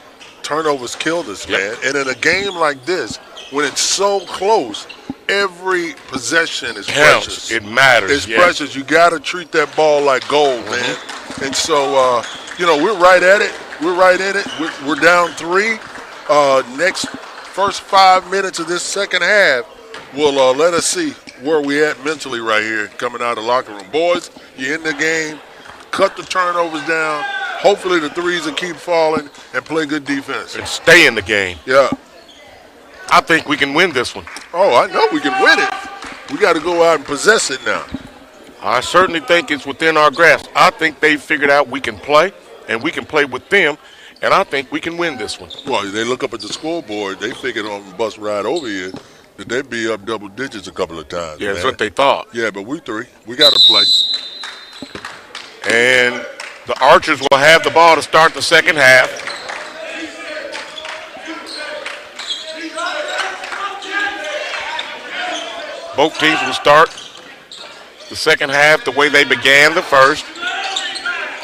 Turnovers killed us, man. And in a game like this, when it's so close, every possession is precious. It matters. It's precious. You got to treat that ball like gold, man. And so, we're right at it. We're right in it. We're down 3. First 5 minutes of this second half will let us see where we at mentally right here coming out of the locker room. Boys, you're in the game. Cut the turnovers down. Hopefully the threes will keep falling and play good defense. And stay in the game. Yeah. I think we can win this one. Oh, I know we can win it. We got to go out and possess it now. I certainly think it's within our grasp. I think they figured out we can play, and we can play with them, and I think we can win this one. Well, they look up at the scoreboard. They figured on the bus ride over here that they'd be up double digits a couple of times. Yeah, that's what they thought. Yeah, but we 3. We got to play. And the Archers will have the ball to start the second half. Both teams will start the second half the way they began the first.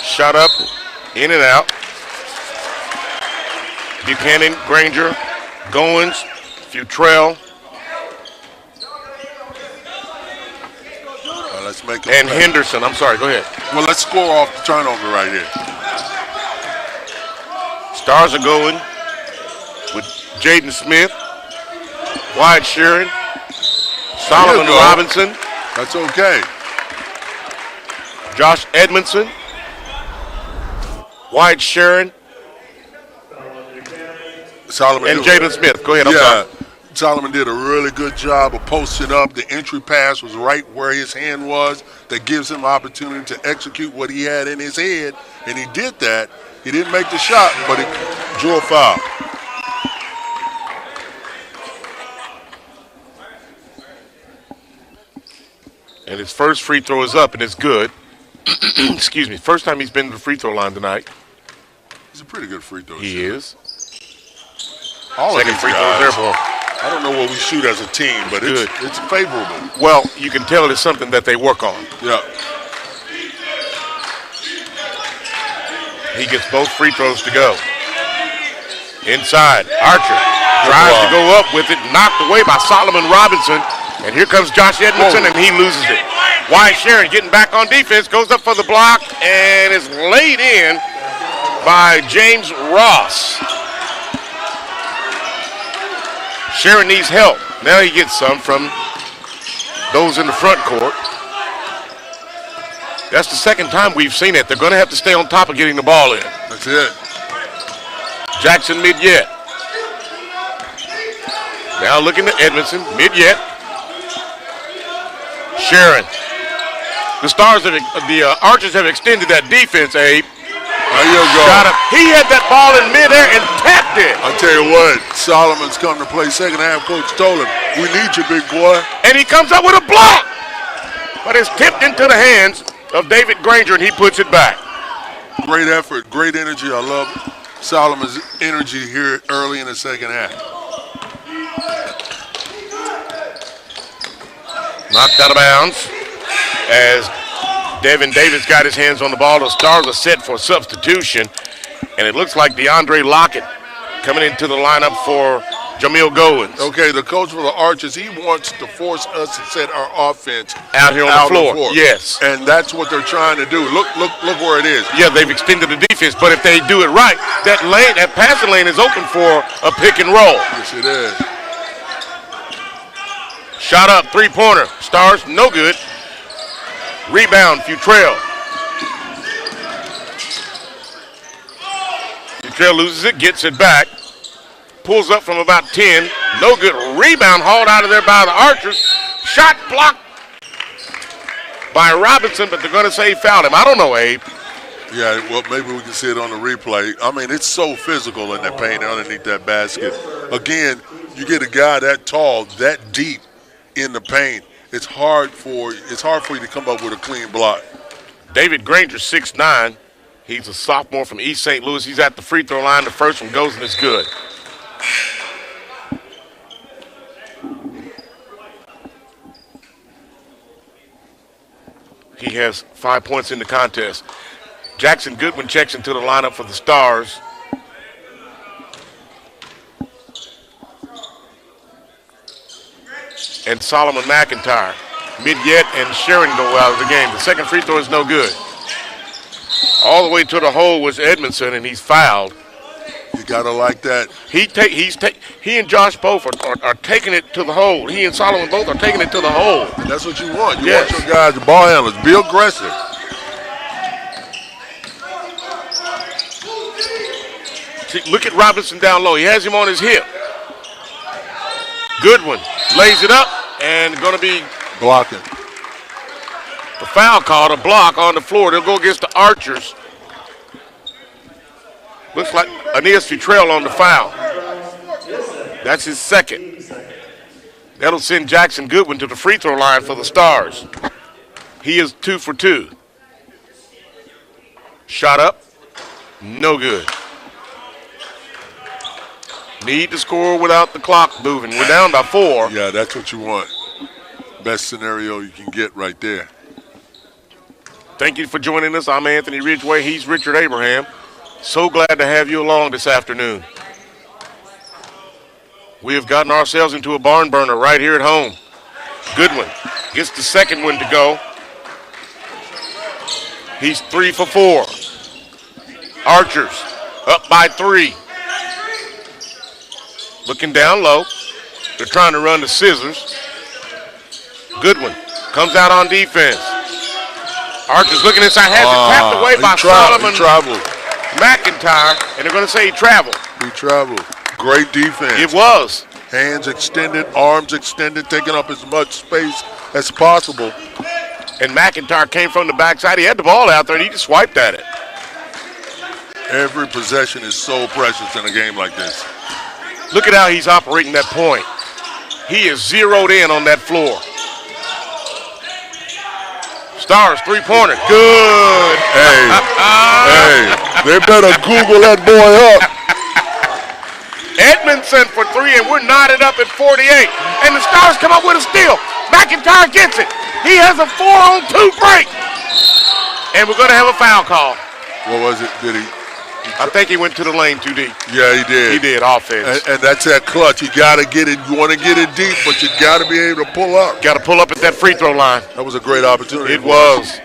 Shot up, in and out. Buchanan, Granger, Goins, Futrell. Let's make and Henderson. I'm sorry, go ahead. Well, let's score off the turnover right here. Stars are going with Jaden Smith, Wyatt Sheeran, Solomon Robinson. That's okay. Josh Edmondson, Wyatt Sheeran, Solomon and Jaden Smith. Go ahead, I'm sorry. Solomon did a really good job of posting up. The entry pass was right where his hand was. That gives him opportunity to execute what he had in his head, and he did that. He didn't make the shot, but he drew a foul. And his first free throw is up, and it's good. Excuse me. First time he's been to the free throw line tonight. He's a pretty good free throw shooter. He is. All second of free guys, throw is airborne. I don't know what we shoot as a team, but it's favorable. Well, you can tell it's something that they work on. Yeah. He gets both free throws to go. Inside, Archer tries to go up with it, knocked away by Solomon Robinson. And here comes Josh Edmondson, and he loses it. Wyatt Sheeran getting back on defense, goes up for the block, and is laid in by James Ross. Sheeran needs help. Now he gets some from those in the front court. That's the second time we've seen it. They're going to have to stay on top of getting the ball in. That's it. Jackson mid-yet. Now looking at Edmondson, mid-yet. Sheeran. The Archers have extended that defense, Abe. There you go. He had that ball in midair and tapped it. I'll tell you what, Solomon's come to play second half. Coach told him, we need you, big boy. And he comes up with a block. But it's tipped into the hands of David Granger, and he puts it back. Great effort, great energy. I love Solomon's energy here early in the second half. Knocked out of bounds as Devin Davis got his hands on the ball. The Stars are set for substitution, and it looks like DeAndre Lockett coming into the lineup for Jamil Goins. Okay, the coach for the Archers, he wants to force us to set our offense out here on the floor. Yes. And that's what they're trying to do. Look where it is. Yeah, they've extended the defense, but if they do it right, that passing lane is open for a pick and roll. Yes, it is. Shot up, three-pointer. Stars, no good. Rebound, Futrell. Futrell loses it, gets it back. Pulls up from about 10. No good. Rebound hauled out of there by the Archers. Shot blocked by Robinson, but they're going to say he fouled him. I don't know, Abe. Yeah, well, maybe we can see it on the replay. I mean, it's so physical in that paint underneath that basket. Again, you get a guy that tall, that deep in the paint. It's hard for you to come up with a clean block. David Granger, 6'9". He's a sophomore from East St. Louis. He's at the free throw line. The first one goes and it's good. He has 5 points in the contest. Jackson Goodwin checks into the lineup for the Stars. And Solomon McIntyre. Mid-Yet and Sheeran go out of the game. The second free throw is no good. all the way to the hole was Edmondson, and he's fouled. You gotta like that. He and Josh both are taking it to the hole. He and Solomon both are taking it to the hole. And that's what you want. You Yes. want your guys, the ball handlers, be aggressive. See, look at Robinson down low. He has him on his hip. Goodwin lays it up and going to be blocking. The foul called, a block on the floor. They'll go against the Archers. Looks like Aeneas Futrell on the foul. That's his second. That'll send Jackson Goodwin to the free throw line for the Stars. He is 2 for 2. Shot up, no good. Need to score without the clock moving. We're down by 4. Yeah, that's what you want. Best scenario you can get right there. Thank you for joining us. I'm Anthony Ridgway. He's Richard Abraham. So glad to have you along this afternoon. We have gotten ourselves into a barn burner right here at home. Goodwin gets the second one to go. He's 3 for 4. Archers up by 3. Looking down low. They're trying to run the scissors. Goodwin comes out on defense. Archers looking inside, has it tapped away by Solomon McIntyre, and they're going to say he traveled. He traveled. Great defense. It was. Hands extended, arms extended, taking up as much space as possible. And McIntyre came from the backside. He had the ball out there, and he just swiped at it. Every possession is so precious in a game like this. Look at how he's operating that point. He is zeroed in on that floor. Stars, three-pointer. Good. Hey, they better Google that boy up. Edmondson for 3, and we're knotted up at 48. And the Stars come up with a steal. McIntyre gets it. He has a 4-on-2 break. And we're going to have a foul call. What was it? I think he went to the lane too deep. Yeah, he did. He did, offense. And that's that clutch. You got to get it. You want to get it deep, but you got to be able to pull up. Got to pull up at that free throw line. That was a great opportunity. It was.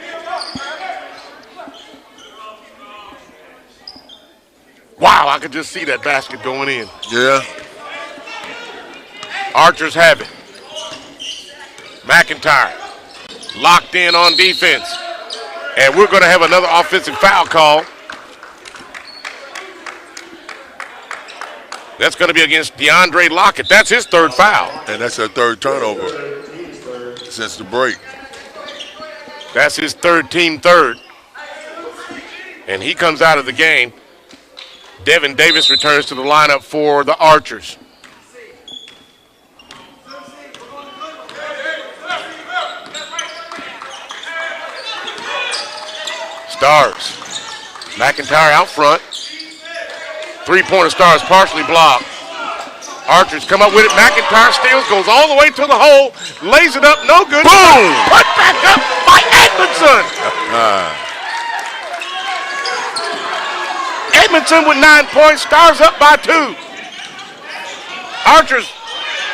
Wow, I could just see that basket going in. Yeah. Archers have it. McIntyre locked in on defense. And we're going to have another offensive foul call. That's going to be against DeAndre Lockett. That's his third foul. And that's their third turnover since the break. That's his team third. And he comes out of the game. Devin Davis returns to the lineup for the Archers. Stars. McIntyre out front. Three-pointer Stars partially blocked. Archers come up with it. McIntyre steals, goes all the way to the hole, lays it up, no good. Boom! Put back up by Edmondson. Edmondson with 9 points. Stars up by 2. Archers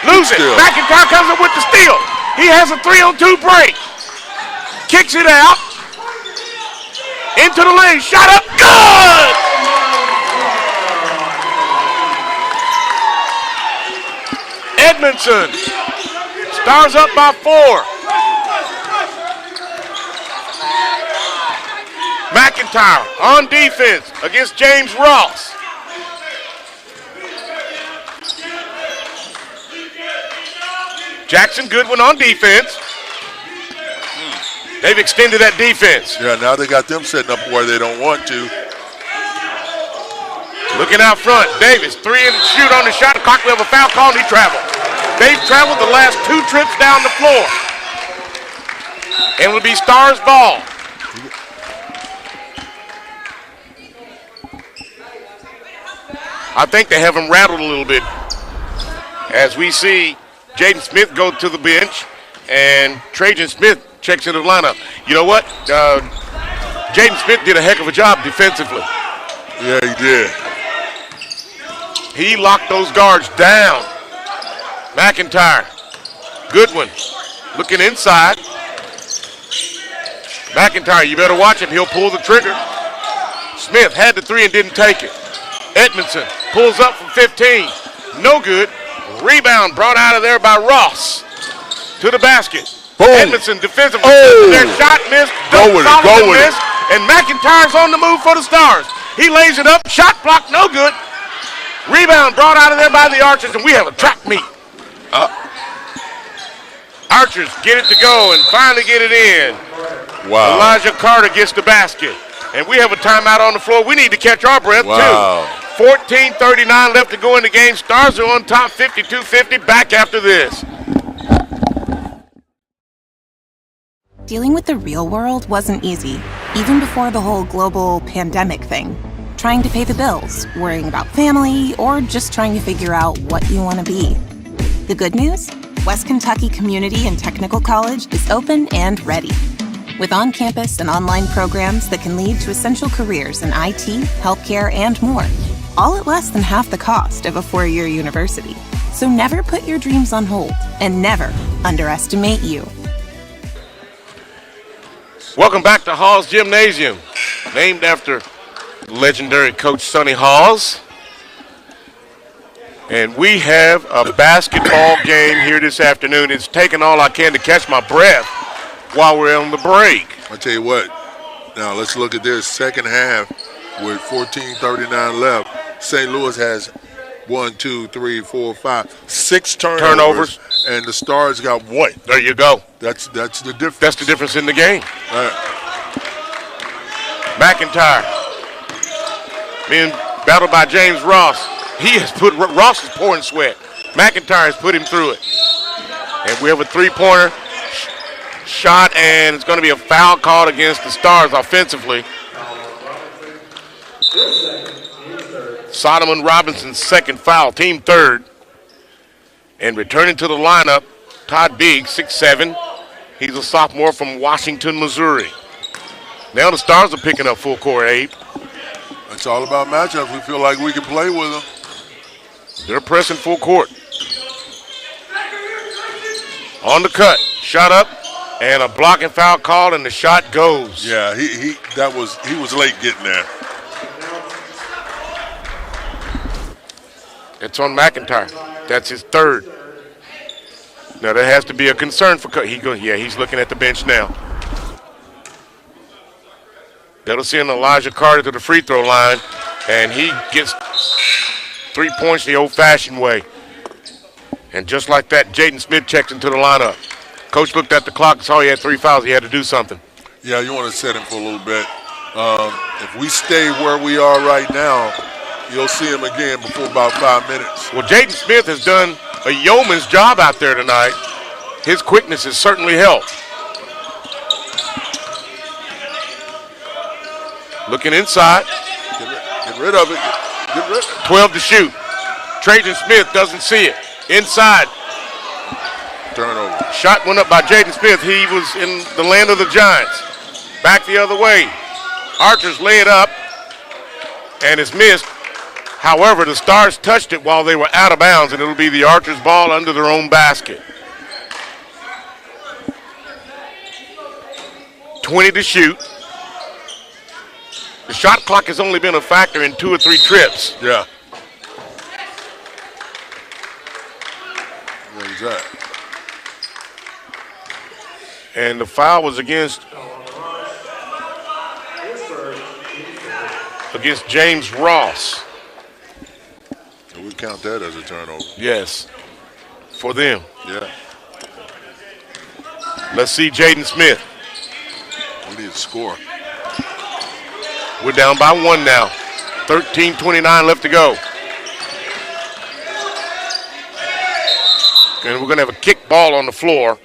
lose it. McIntyre comes up with the steal. He has a 3-on-2 break. Kicks it out. Into the lane. Shot up. Good! Edmondson. Stars up by 4. McIntyre on defense against James Ross. Jackson Goodwin on defense. They've extended that defense. Yeah, now they got them setting up where they don't want to. Looking out front, Davis, 3 and shoot on the shot clock. We have a foul call and he traveled. They've traveled the last 2 trips down the floor. And it'll be Stars ball. I think they have him rattled a little bit as we see Jaden Smith go to the bench and Trajan Smith checks into the lineup. You know what? Jaden Smith did a heck of a job defensively. Yeah, he did. He locked those guards down. McIntyre. Goodwin looking inside. McIntyre, you better watch him. He'll pull the trigger. Smith had the three and didn't take it. Edmondson pulls up from 15. No good. Rebound brought out of there by Ross. To the basket. Boom. Edmondson defensively. Oh. Their shot missed. Go with it. Go with it. Missed, and McIntyre's on the move for the Stars. He lays it up. Shot block. No good. Rebound brought out of there by the Archers, and we have a track meet. Archers get it to go and finally get it in. Wow. Elijah Carter gets the basket. And we have a timeout on the floor. We need to catch our breath, Wow. too. 14:39 left to go in the game. Stars are on top 52-50. Back after this. Dealing with the real world wasn't easy, even before the whole global pandemic thing. Trying to pay the bills, worrying about family, or just trying to figure out what you want to be. The good news? West Kentucky Community and Technical College is open and ready. With on-campus and online programs that can lead to essential careers in IT, healthcare, and more, all at less than half the cost of a four-year university. So never put your dreams on hold, and never underestimate you. Welcome back to Haws Gymnasium, named after legendary coach Sonny Haws. And we have a basketball game here this afternoon. It's taking all I can to catch my breath while we're on the break. I tell you what, now let's look at this second half with 14:39 left. St. Louis has 6 turnovers. And the Stars got what? There you go. That's the difference. That's the difference in the game. McIntyre being battled by James Ross. Ross is pouring sweat. McIntyre has put him through it. And we have a three-pointer shot, and it's going to be a foul called against the Stars offensively. Solomon Robinson's second foul, team third. And returning to the lineup, Todd Biggs, 6'7". He's a sophomore from Washington, Missouri. Now the Stars are picking up full court, Abe. It's all about matchups. We feel like we can play with them. They're pressing full court. On the cut, shot up, and a blocking foul called, and the shot goes. Yeah, he was late getting there. It's on McIntyre. That's his third. Now that has to be a concern for he's looking at the bench now. That'll send Elijah Carter to the free throw line, and he gets 3 points the old-fashioned way. And just like that, Jaden Smith checks into the lineup. Coach looked at the clock and saw he had 3 fouls. He had to do something. Yeah, you want to set him for a little bit. If we stay where we are right now, you'll see him again before about 5 minutes. Well, Jaden Smith has done a yeoman's job out there tonight. His quickness has certainly helped. Looking inside. Get rid of it. Get rid of it. 12 to shoot. Trajan Smith doesn't see it. Inside. Turnover. Shot went up by Jaden Smith. He was in the land of the Giants. Back the other way. Archers lay it up, and it's missed. However, the Stars touched it while they were out of bounds, and it'll be the Archers' ball under their own basket. 20 to shoot. The shot clock has only been a factor in 2 or 3 trips. Yeah. What is that? And the foul was against James Ross. So we count that as a turnover. Yes, for them. Yeah. Let's see Jaden Smith. We need to score. We're down by 1 now. 13:29 left to go. And we're going to have a kick ball on the floor.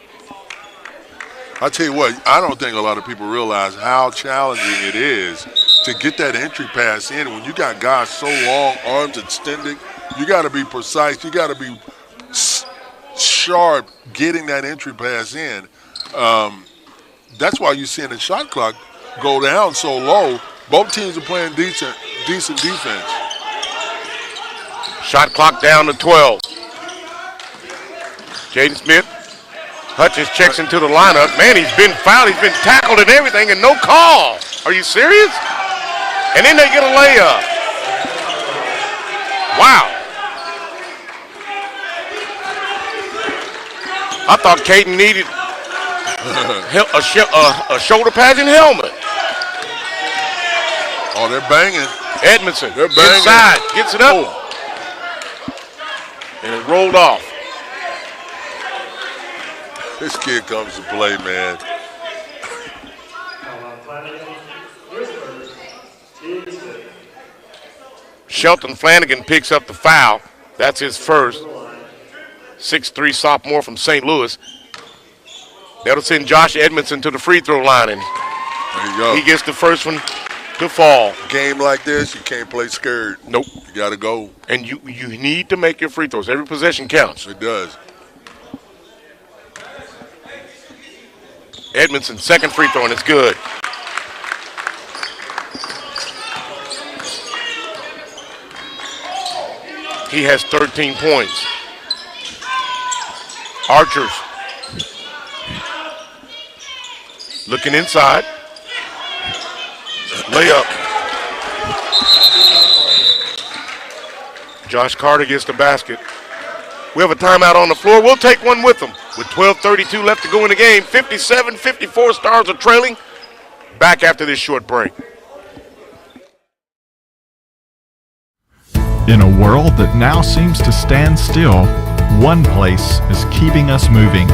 I tell you what, I don't think a lot of people realize how challenging it is to get that entry pass in. When you got guys so long, arms extended, you got to be precise. You got to be sharp getting that entry pass in. That's why you're seeing the shot clock go down so low. Both teams are playing decent defense. Shot clock down to 12. Jaden Smith. Hutchins checks into the lineup. Man, he's been fouled. He's been tackled and everything, and no call. Are you serious? And then they get a layup. Wow. I thought Caden needed a shoulder pad and helmet. Oh, they're banging. Edmondson They're banging. inside, gets it up. And it rolled off. This kid comes to play, man. Shelton Flanagan picks up the foul. That's his first. 6'3" sophomore from St. Louis. That'll send Josh Edmondson to the free throw line, and There you go. he gets the first one to fall. Game like this, you can't play scared. Nope. You got to go. And you need to make your free throws. Every possession counts. It does. Edmondson, second free throw, and it's good. He has 13 points. Archers looking inside. Layup. Josh Carter gets the basket. We have a timeout on the floor. We'll take one with them. With 12:32 left to go in the game, 57-54 Stars are trailing. Back after this short break. In a world that now seems to stand still, one place is keeping us moving.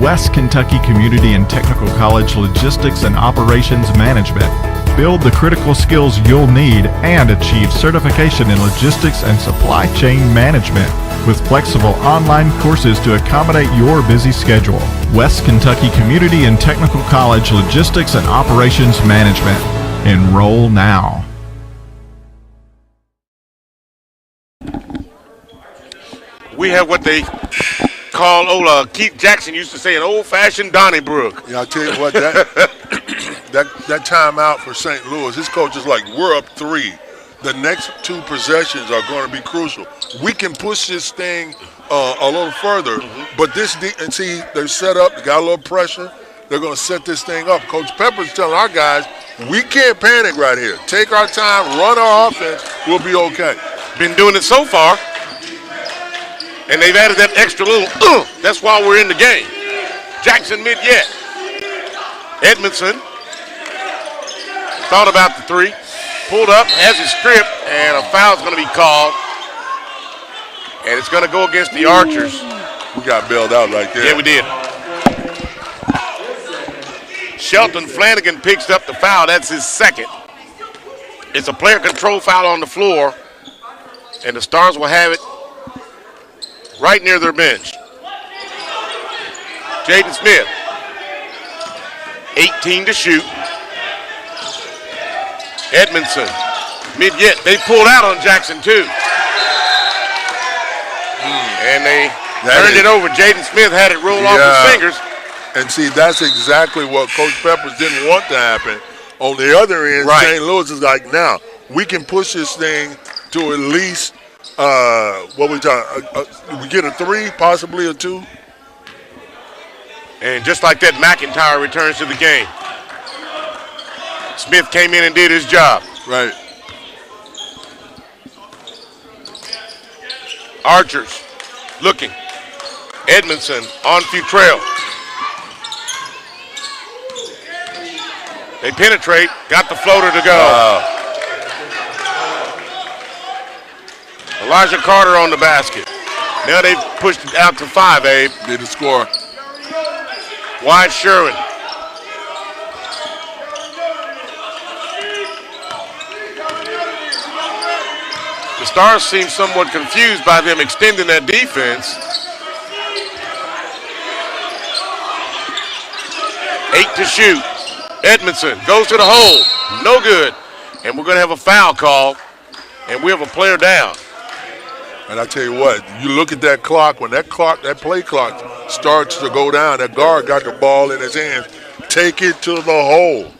West Kentucky Community and Technical College Logistics and Operations Management. Build the critical skills you'll need and achieve certification in logistics and supply chain management with flexible online courses to accommodate your busy schedule. West Kentucky Community and Technical College Logistics and Operations Management. Enroll now. We have what they call, Keith Jackson used to say, an old-fashioned Donnybrook. Yeah, I'll tell you what, that timeout for St. Louis, his coach is like, we're up 3. The next 2 possessions are going to be crucial. We can push this thing a little further, but and see, they're set up, they got a little pressure. They're going to set this thing up. Coach Pepper's telling our guys, we can't panic right here. Take our time, run our offense, we'll be okay. Been doing it so far. And they've added that extra little, that's why we're in the game. Jackson mid-yet. Edmondson thought about the 3, pulled up, has it stripped, and a foul's going to be called. And it's going to go against the Archers. We got bailed out right there. Yeah, we did. Shelton Flanagan picks up the foul. That's his second. It's a player control foul on the floor, and the Stars will have it right near their bench. Jaden Smith, 18 to shoot. Edmondson, mid-yet. They pulled out on Jackson, too. And they turned it over. Jaden Smith had it roll off his fingers. And see, that's exactly what Coach Peppers didn't want to happen. On the other end, St. Louis is like, now, we can push this thing to at least what we talking? We get a 3, possibly a 2. And just like that, McIntyre returns to the game. Smith came in and did his job. Right. Archers looking. Edmondson on Futrell. They penetrate, got the floater to go. Elijah Carter on the basket. Now they've pushed it out to 5, Abe. Did the score. Wyatt Sherwin. The Stars seem somewhat confused by them extending that defense. 8 to shoot. Edmondson goes to the hole. No good. And we're going to have a foul call, and we have a player down. And I tell you what, you look at that clock, when that play clock starts to go down, that guard got the ball in his hands. Take it to the hole.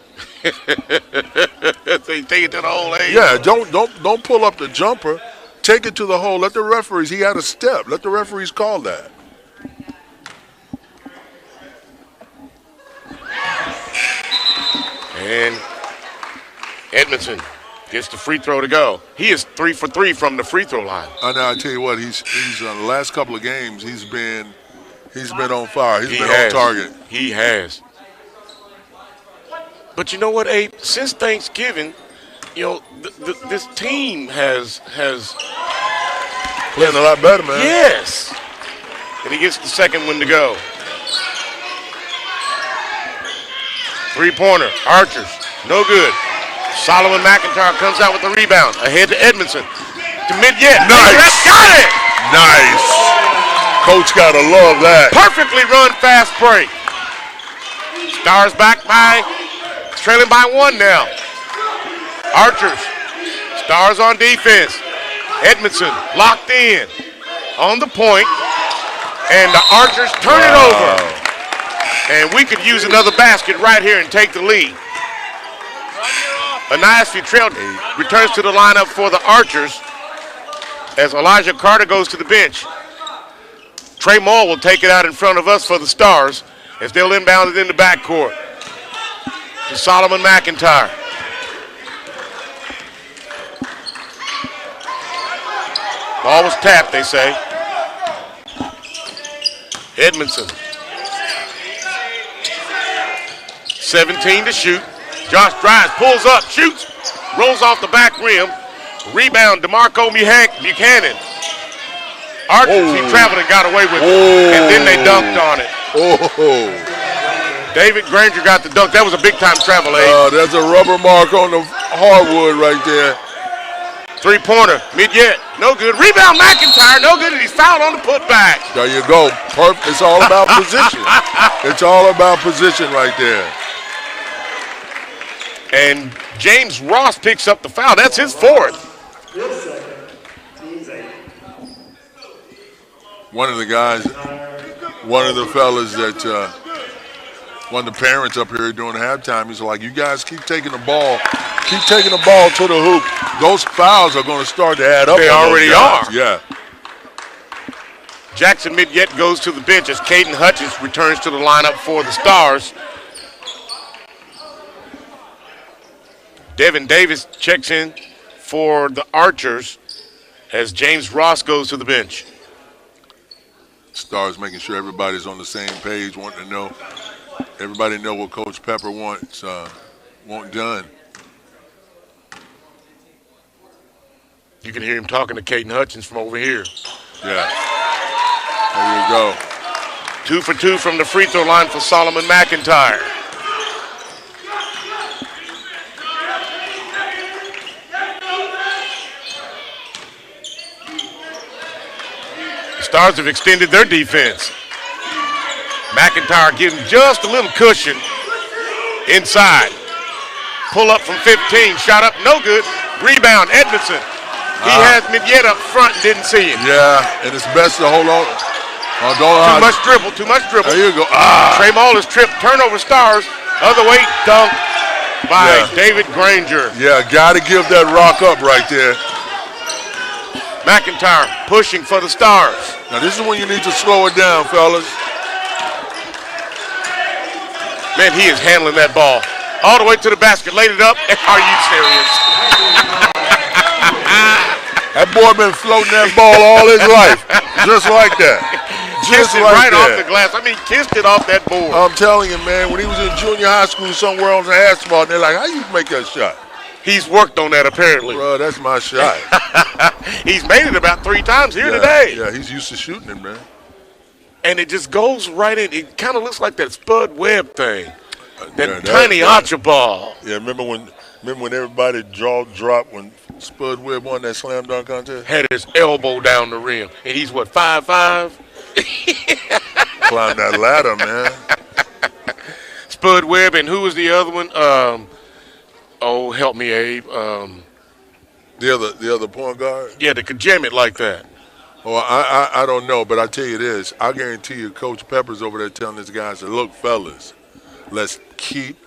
Take it to the hole, eh? Yeah, don't pull up the jumper. Take it to the hole. Let the referees, he had a step. Let the referees call that. And Edmondson Gets the free throw to go. He is 3 for 3 from the free throw line. I know. I tell you what, he's the last couple of games he's been on fire. He's been on target. He has. But you know what, Abe? Since Thanksgiving, this team has playing a lot better, man. Yes. And he gets the second one to go. Three-pointer, Archers, no good. Solomon McIntyre comes out with the rebound. Ahead to Edmondson. To Midyet. Nice. Got it. Nice. Coach gotta love that. Perfectly run fast break. Stars back trailing by 1 now. Archers. Stars on defense. Edmondson locked in on the point. And the Archers turn it over. And we could use another basket right here and take the lead. Anias Futrell returns to the lineup for the Archers as Elijah Carter goes to the bench. Trey Moore will take it out in front of us for the Stars as they'll inbound it in the backcourt to Solomon McIntyre. Ball was tapped, they say. Edmondson. 17 to shoot. Josh drives, pulls up, shoots, rolls off the back rim. Rebound, DeMarco Buchanan. Archers, he traveled and got away with it. And then they dunked on it. David Granger got the dunk. That was a big-time travel, Abe. There's a rubber mark on the hardwood right there. Three-pointer, Midyet, no good. Rebound, McIntyre, no good, and he's fouled on the putback. There you go. Perfect. It's all about position. It's all about position right there. And James Ross picks up the foul. That's his fourth. One of the guys, one of the fellas that, one of the parents up here during halftime, he's like, you guys keep taking the ball to the hoop. Those fouls are going to start to add up. They already are. Yeah. Jackson Midyet goes to the bench as Caden Hutchins returns to the lineup for the Stars. Devin Davis checks in for the Archers as James Ross goes to the bench. Stars making sure everybody's on the same page, wanting to know, everybody know what Coach Pepper wants done. You can hear him talking to Caden Hutchins from over here. Yeah. There you go. 2 for 2 from the free throw line for Solomon McIntyre. Stars have extended their defense. McIntyre giving just a little cushion inside. Pull up from 15, shot up, no good. Rebound, Edmondson. He has Midyet up front and didn't see him. Yeah, and it's best to hold on. Too much dribble. There you go. Trey Muller's trip, turnover, Stars. Other way, dunk by David Granger. Yeah, got to give that rock up right there. McIntyre pushing for the Stars. Now this is when you need to slow it down, fellas. Man, he is handling that ball. All the way to the basket, laid it up. Are you serious? That boy been floating that ball all his life. Just like that. Kissed it right off the glass. I mean, kissed it off that board. I'm telling you, man, when he was in junior high school somewhere on the asphalt, they're like, how you make that shot? He's worked on that apparently. Bro, that's my shot. He's made it about 3 times here today. Yeah, he's used to shooting it, man. And it just goes right in. It kind of looks like that Spud Webb thing. That tiny archer ball. Yeah, remember when everybody dropped when Spud Webb won that slam dunk contest? Had his elbow down the rim. And he's what, 5'5"? Climb that ladder, man. Spud Webb, and who was the other one? Oh, help me, Abe. The other point guard? Yeah, that could jam it like that. Well, I don't know, but I tell you this. I guarantee you Coach Pepper's over there telling his guys, look, fellas, let's keep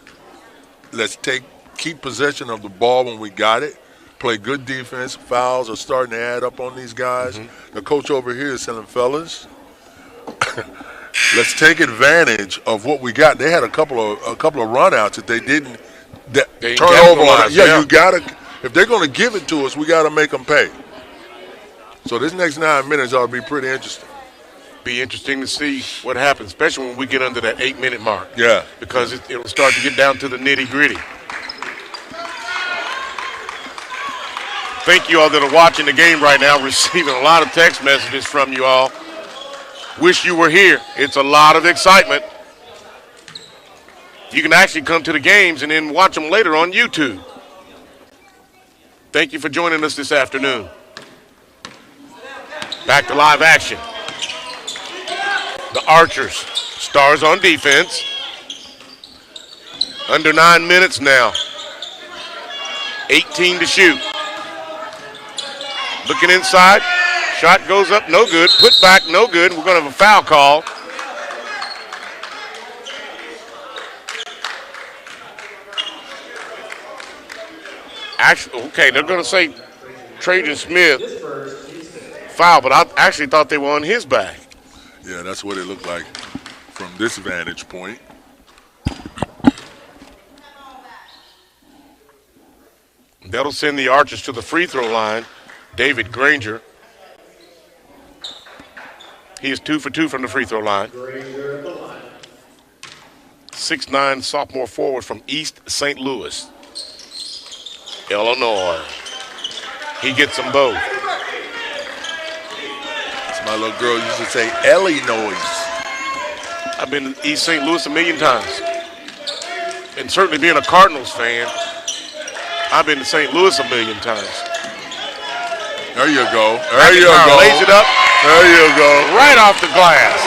possession of the ball when we got it. Play good defense. Fouls are starting to add up on these guys. Mm-hmm. The coach over here is telling fellas, let's take advantage of what we got. They had a couple of runouts that they didn't turn over on. Yeah, if they're going to give it to us, we got to make them pay. So this next 9 minutes ought to be pretty interesting. Be interesting to see what happens, especially when we get under that 8-minute mark. Yeah. Because it'll start to get down to the nitty-gritty. Thank you all that are watching the game right now, receiving a lot of text messages from you all. Wish you were here. It's a lot of excitement. You can actually come to the games and then watch them later on YouTube. Thank you for joining us this afternoon. Back to live action. The Archers, Stars on defense. Under 9 minutes now. 18 to shoot. Looking inside. Shot goes up, no good. Put back, no good. We're going to have a foul call. Actually, okay, they're going to say Trajan Smith foul, but I actually thought they were on his back. Yeah, that's what it looked like from this vantage point. That'll send the Archers to the free throw line. David Granger. He is 2 for 2 from the free throw line. 6'9" sophomore forward from East St. Louis, Illinois. He gets them both. As my little girl used to say, Ellie noise. I've been to East St. Louis a million times. And certainly being a Cardinals fan, I've been to St. Louis a million times. There you go. There you go. Lays it up. There you go. Right off the glass.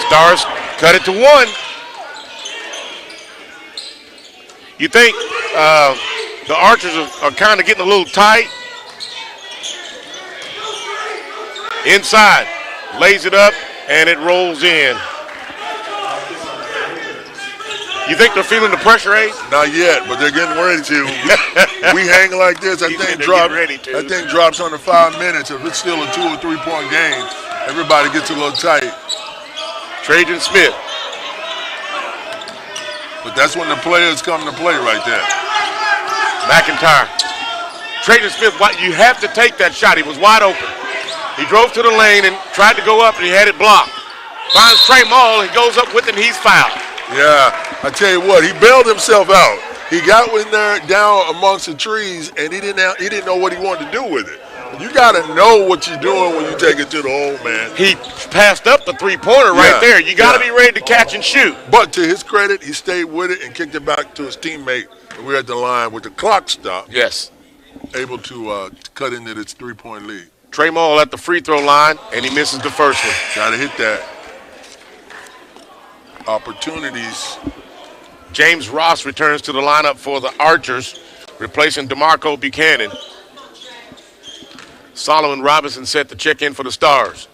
Stars cut it to 1. You think the Archers are kind of getting a little tight? Inside. Lays it up, and it rolls in. You think they're feeling the pressure, Ace? Not yet, but they're getting ready to. We hang like this, I think drops under 5 minutes. If it's still a 2 or 3 point game, everybody gets a little tight. Trajan Smith. But that's when the players come to play right there. McIntyre. Trajan Smith, you have to take that shot. He was wide open. He drove to the lane and tried to go up, and he had it blocked. Finds Trey Maul, he goes up with it, and he's fouled. Yeah, I tell you what, he bailed himself out. He got in there down amongst the trees, and he didn't know what he wanted to do with it. You got to know what you're doing when you take it to the hole, man. He passed up the three-pointer right there. You got to be ready to catch and shoot. But to his credit, he stayed with it and kicked it back to his teammate. And we're at the line with the clock stop. Yes. Able to cut into this 3-point lead. Trey Maul at the free throw line, and he misses the first one. Got to hit that. Opportunities. James Ross returns to the lineup for the Archers, replacing DeMarco Buchanan. Solomon Robinson set to check in for the Stars.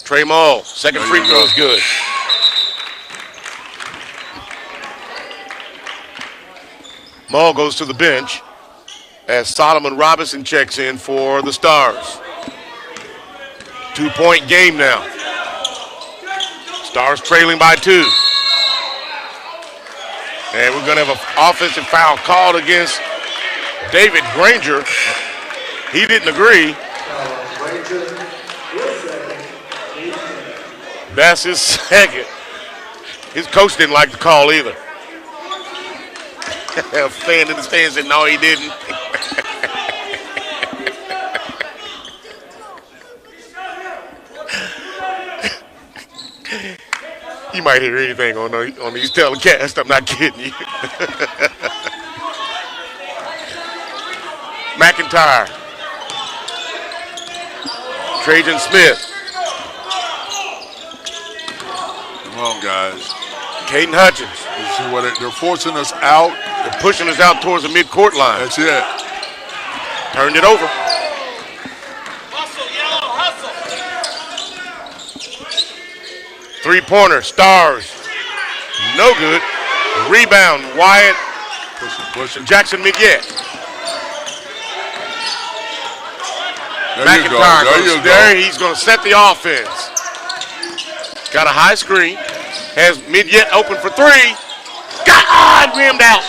Trey Maul, second free throw is good. Maul goes to the bench as Solomon Robinson checks in for the Stars. 2-point game now. Stars trailing by 2. And we're going to have an offensive foul called against David Granger. He didn't agree. That's his second. His coach didn't like the call either. A fan in the stands said, no, he didn't. You might hear anything on these telecasts. I'm not kidding you. McIntyre. Trajan Smith. Come on, guys. Caden Hutchins. You see what they're forcing us out. They're pushing us out towards the midcourt line. That's it. Turned it over. Three-pointer, Stars. No good. Rebound, Wyatt. Pushing. Jackson Miguel. There you go. McIntyre there. He's going to set the offense. Got a high screen. Has Miguel open for 3. Rimmed out.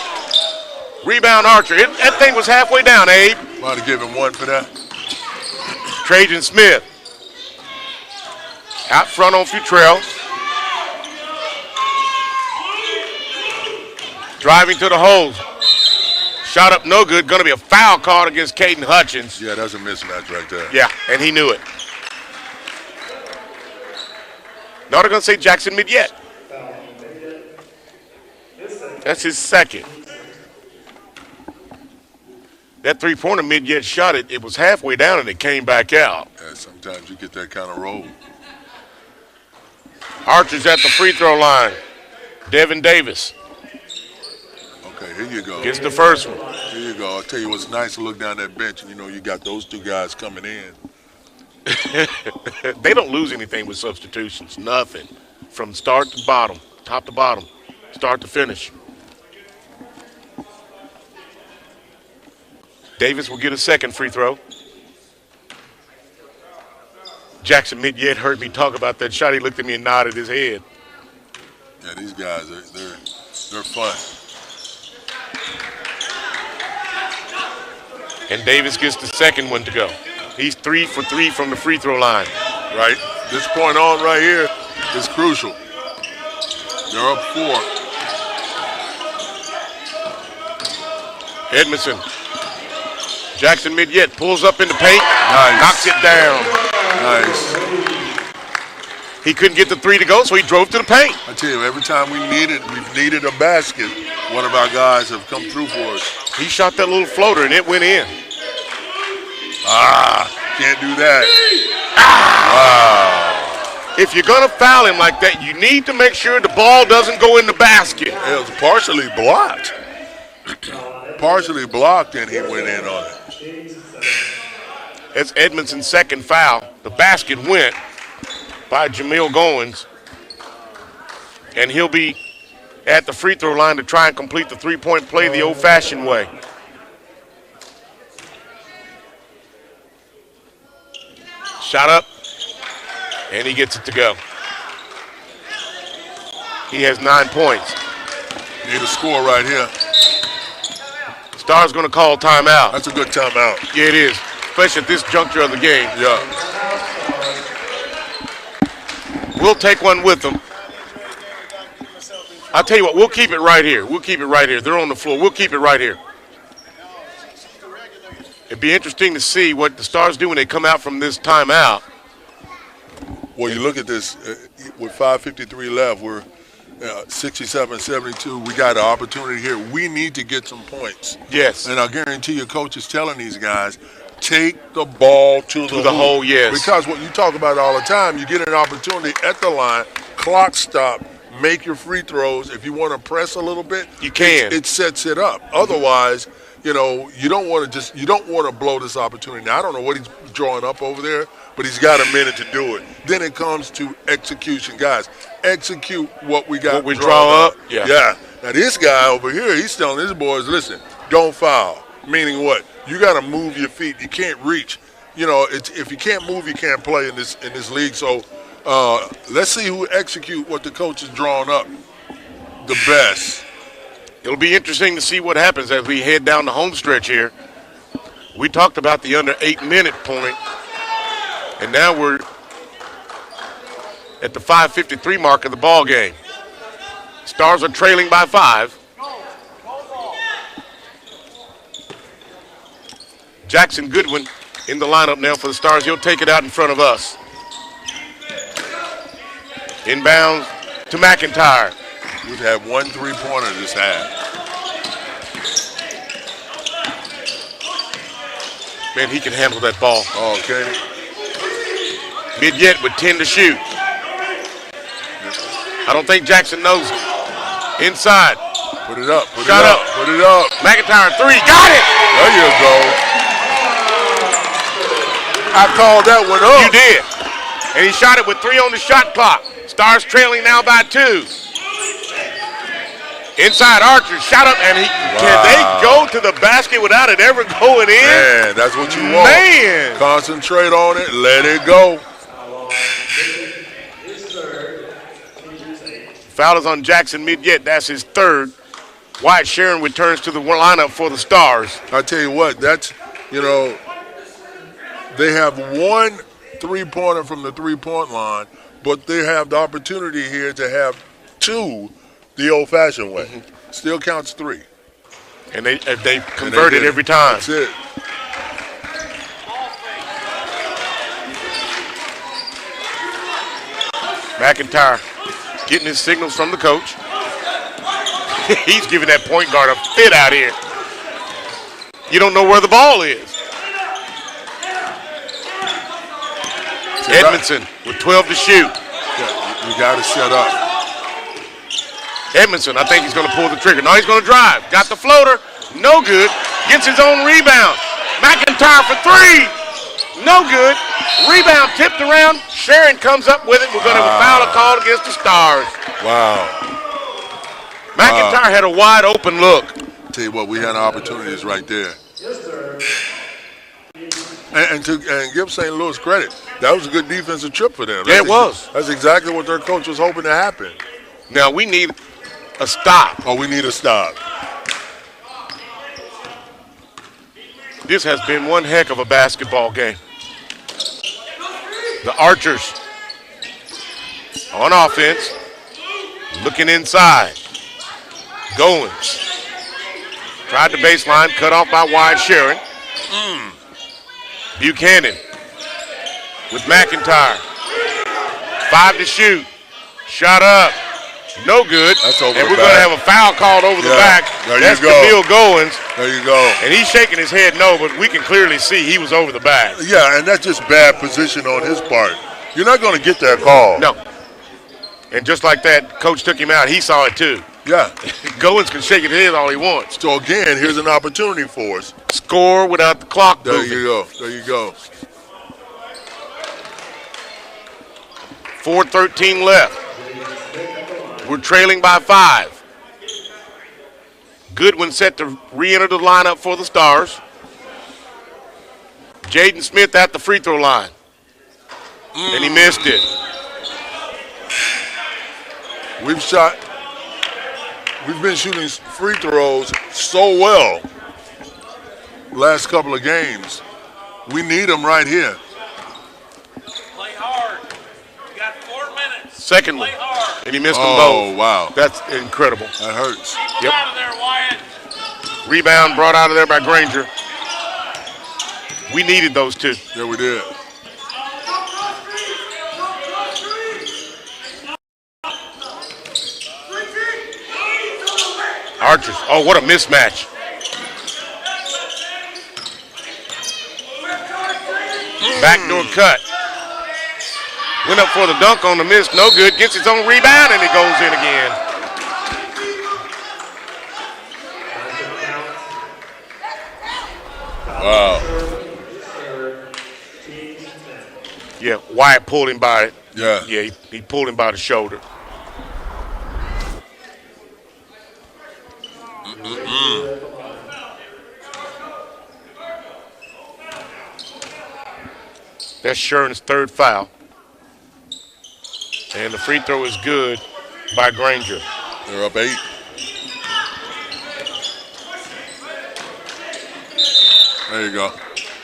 Rebound Archer. That thing was halfway down, Abe. Might have given one for that. Trajan Smith. Out front on Futrell. Driving to the hole. Shot up no good. Going to be a foul called against Caden Hutchins. Yeah, that's a mismatch right there. Yeah, and he knew it. Now they're going to say Jackson Midyet. That's his second. That three-pointer Midyet shot it. It was halfway down and it came back out. Yeah, sometimes you get that kind of roll. Archer's at the free throw line. Devin Davis. Okay, here you go. Gets the first one. Here you go. I'll tell you what's nice to look down that bench and you know you got those two guys coming in. They don't lose anything with substitutions. Nothing. From start to bottom, top to bottom, start to finish. Davis will get a second free throw. Jackson Midyet heard me talk about that shot. He looked at me and nodded his head. Yeah, these guys, they're fun. And Davis gets the second one to go. He's 3 for 3 from the free throw line. Right? This point on right here is crucial. They're up 4. Edmondson. Jackson Midyet pulls up in the paint. Nice. Knocks it down. Nice. He couldn't get the 3 to go, so he drove to the paint. I tell you, every time we've needed a basket, one of our guys have come through for us. He shot that little floater, and it went in. Can't do that. Wow. If you're going to foul him like that, you need to make sure the ball doesn't go in the basket. It was partially blocked. Partially blocked, and he went in on it. It's Edmondson's second foul. The basket went by Jamil Goins, and he'll be at the free throw line to try and complete the three-point play the old-fashioned way. Shot up, and he gets it to go. He has 9 points. Need a score right here. Star's going to call timeout. That's a good timeout. Yeah, it is, especially at this juncture of the game. Yeah. We'll take one with them. I'll tell you what, we'll keep it right here. We'll keep it right here. They're on the floor. We'll keep it right here. It'd be interesting to see what the Stars do when they come out from this timeout. Well, you look at this, with 5:53 left, we're 67-72. We got an opportunity here. We need to get some points. Yes. And I guarantee you, coach is telling these guys, take the ball to the hole, yes. Because what you talk about all the time, you get an opportunity at the line, clock stop, make your free throws. If you want to press a little bit, you can. It sets it up. Otherwise, you know, you don't want to blow this opportunity. Now, I don't know what he's drawing up over there, but he's got a minute to do it. Then it comes to execution, guys. Execute what we got. What we draw up. Yeah. Now this guy over here, he's telling his boys, listen, don't foul. Meaning what? You got to move your feet. You can't reach. You know, if you can't move, you can't play in this league. So let's see who execute what the coach has drawn up the best. It'll be interesting to see what happens as we head down the home stretch here. We talked about the under 8-minute point, and now we're at the 5:53 mark of the ball game. Stars are trailing by 5. Jackson Goodwin in the lineup now for the Stars. He'll take it out in front of us. Inbounds to McIntyre. We've had 1 3-pointer this half. Man, he can handle that ball. Oh, okay. Midyet with 10 to shoot. I don't think Jackson knows it. Inside. Put it up. Put Shot it up. up. Put it up. McIntyre 3. Got it! There you go. I called that one up. You did. And he shot it with 3 on the shot clock. Stars trailing now by 2. Inside Archer, shot up, and can they go to the basket without it ever going in? Man, that's what you want. Man. Concentrate on it, let it go. Foul is on Jackson Midyet. That's his 3rd. Wyatt Sharon returns to the lineup for the Stars. I tell you what, that's, they have one three-pointer from the three-point line, but they have the opportunity here to have two the old-fashioned way. Still counts 3. And they convert it every time. That's it. McIntyre getting his signals from the coach. He's giving that point guard a fit out here. You don't know where the ball is. Edmondson with 12 to shoot. Yeah, you got to set up. Edmondson, I think he's going to pull the trigger. No, he's going to drive. Got the floater. No good. Gets his own rebound. McIntyre for 3. No good. Rebound tipped around. Sharon comes up with it. We're going to have a foul called against the Stars. Wow. McIntyre had a wide open look. Tell you what, we had opportunities right there. And give St. Louis credit. That was a good defensive trip for them. Yeah, it was. That's exactly what their coach was hoping to happen. Now we need a stop. Oh, we need a stop. This has been one heck of a basketball game. The Archers on offense, looking inside. Goins tried the baseline, cut off by Wyatt Sharon. Buchanan with McIntyre. 5 to shoot. Shot up. No good. That's over and the we're back. going to have a foul called over the back. There That's you go. Camille Goins. There you go. And he's shaking his head no, but we can clearly see he was over the back. Yeah, and that's just bad position on his part. You're not going to get that call. No. And just like that, coach took him out. He saw it too. Yeah. Goins can shake his head all he wants. So again, here's an opportunity for us. Score without the clock There moving. you go. There you go. 4:13 left. We're trailing by 5. Goodwin set to re-enter the lineup for the Stars. Jaden Smith at the free throw line. And he missed it. We've been shooting free throws so well last couple of games. We need them right here. Play hard. You got 4 minutes. Second one. And he missed them both. Oh, wow. That's incredible. That hurts. Keep out of there, Wyatt. Rebound brought out of there by Granger. We needed those two. Yeah, we did. Archers. Oh, what a mismatch. Backdoor cut. Went up for the dunk on the miss. No good. Gets his own rebound, and it goes in again. Wow. Yeah, Wyatt pulled him by it. Yeah. Yeah, he pulled him by the shoulder. That's Sharon's 3rd foul. And the free throw is good by Granger. They're up 8. There you go.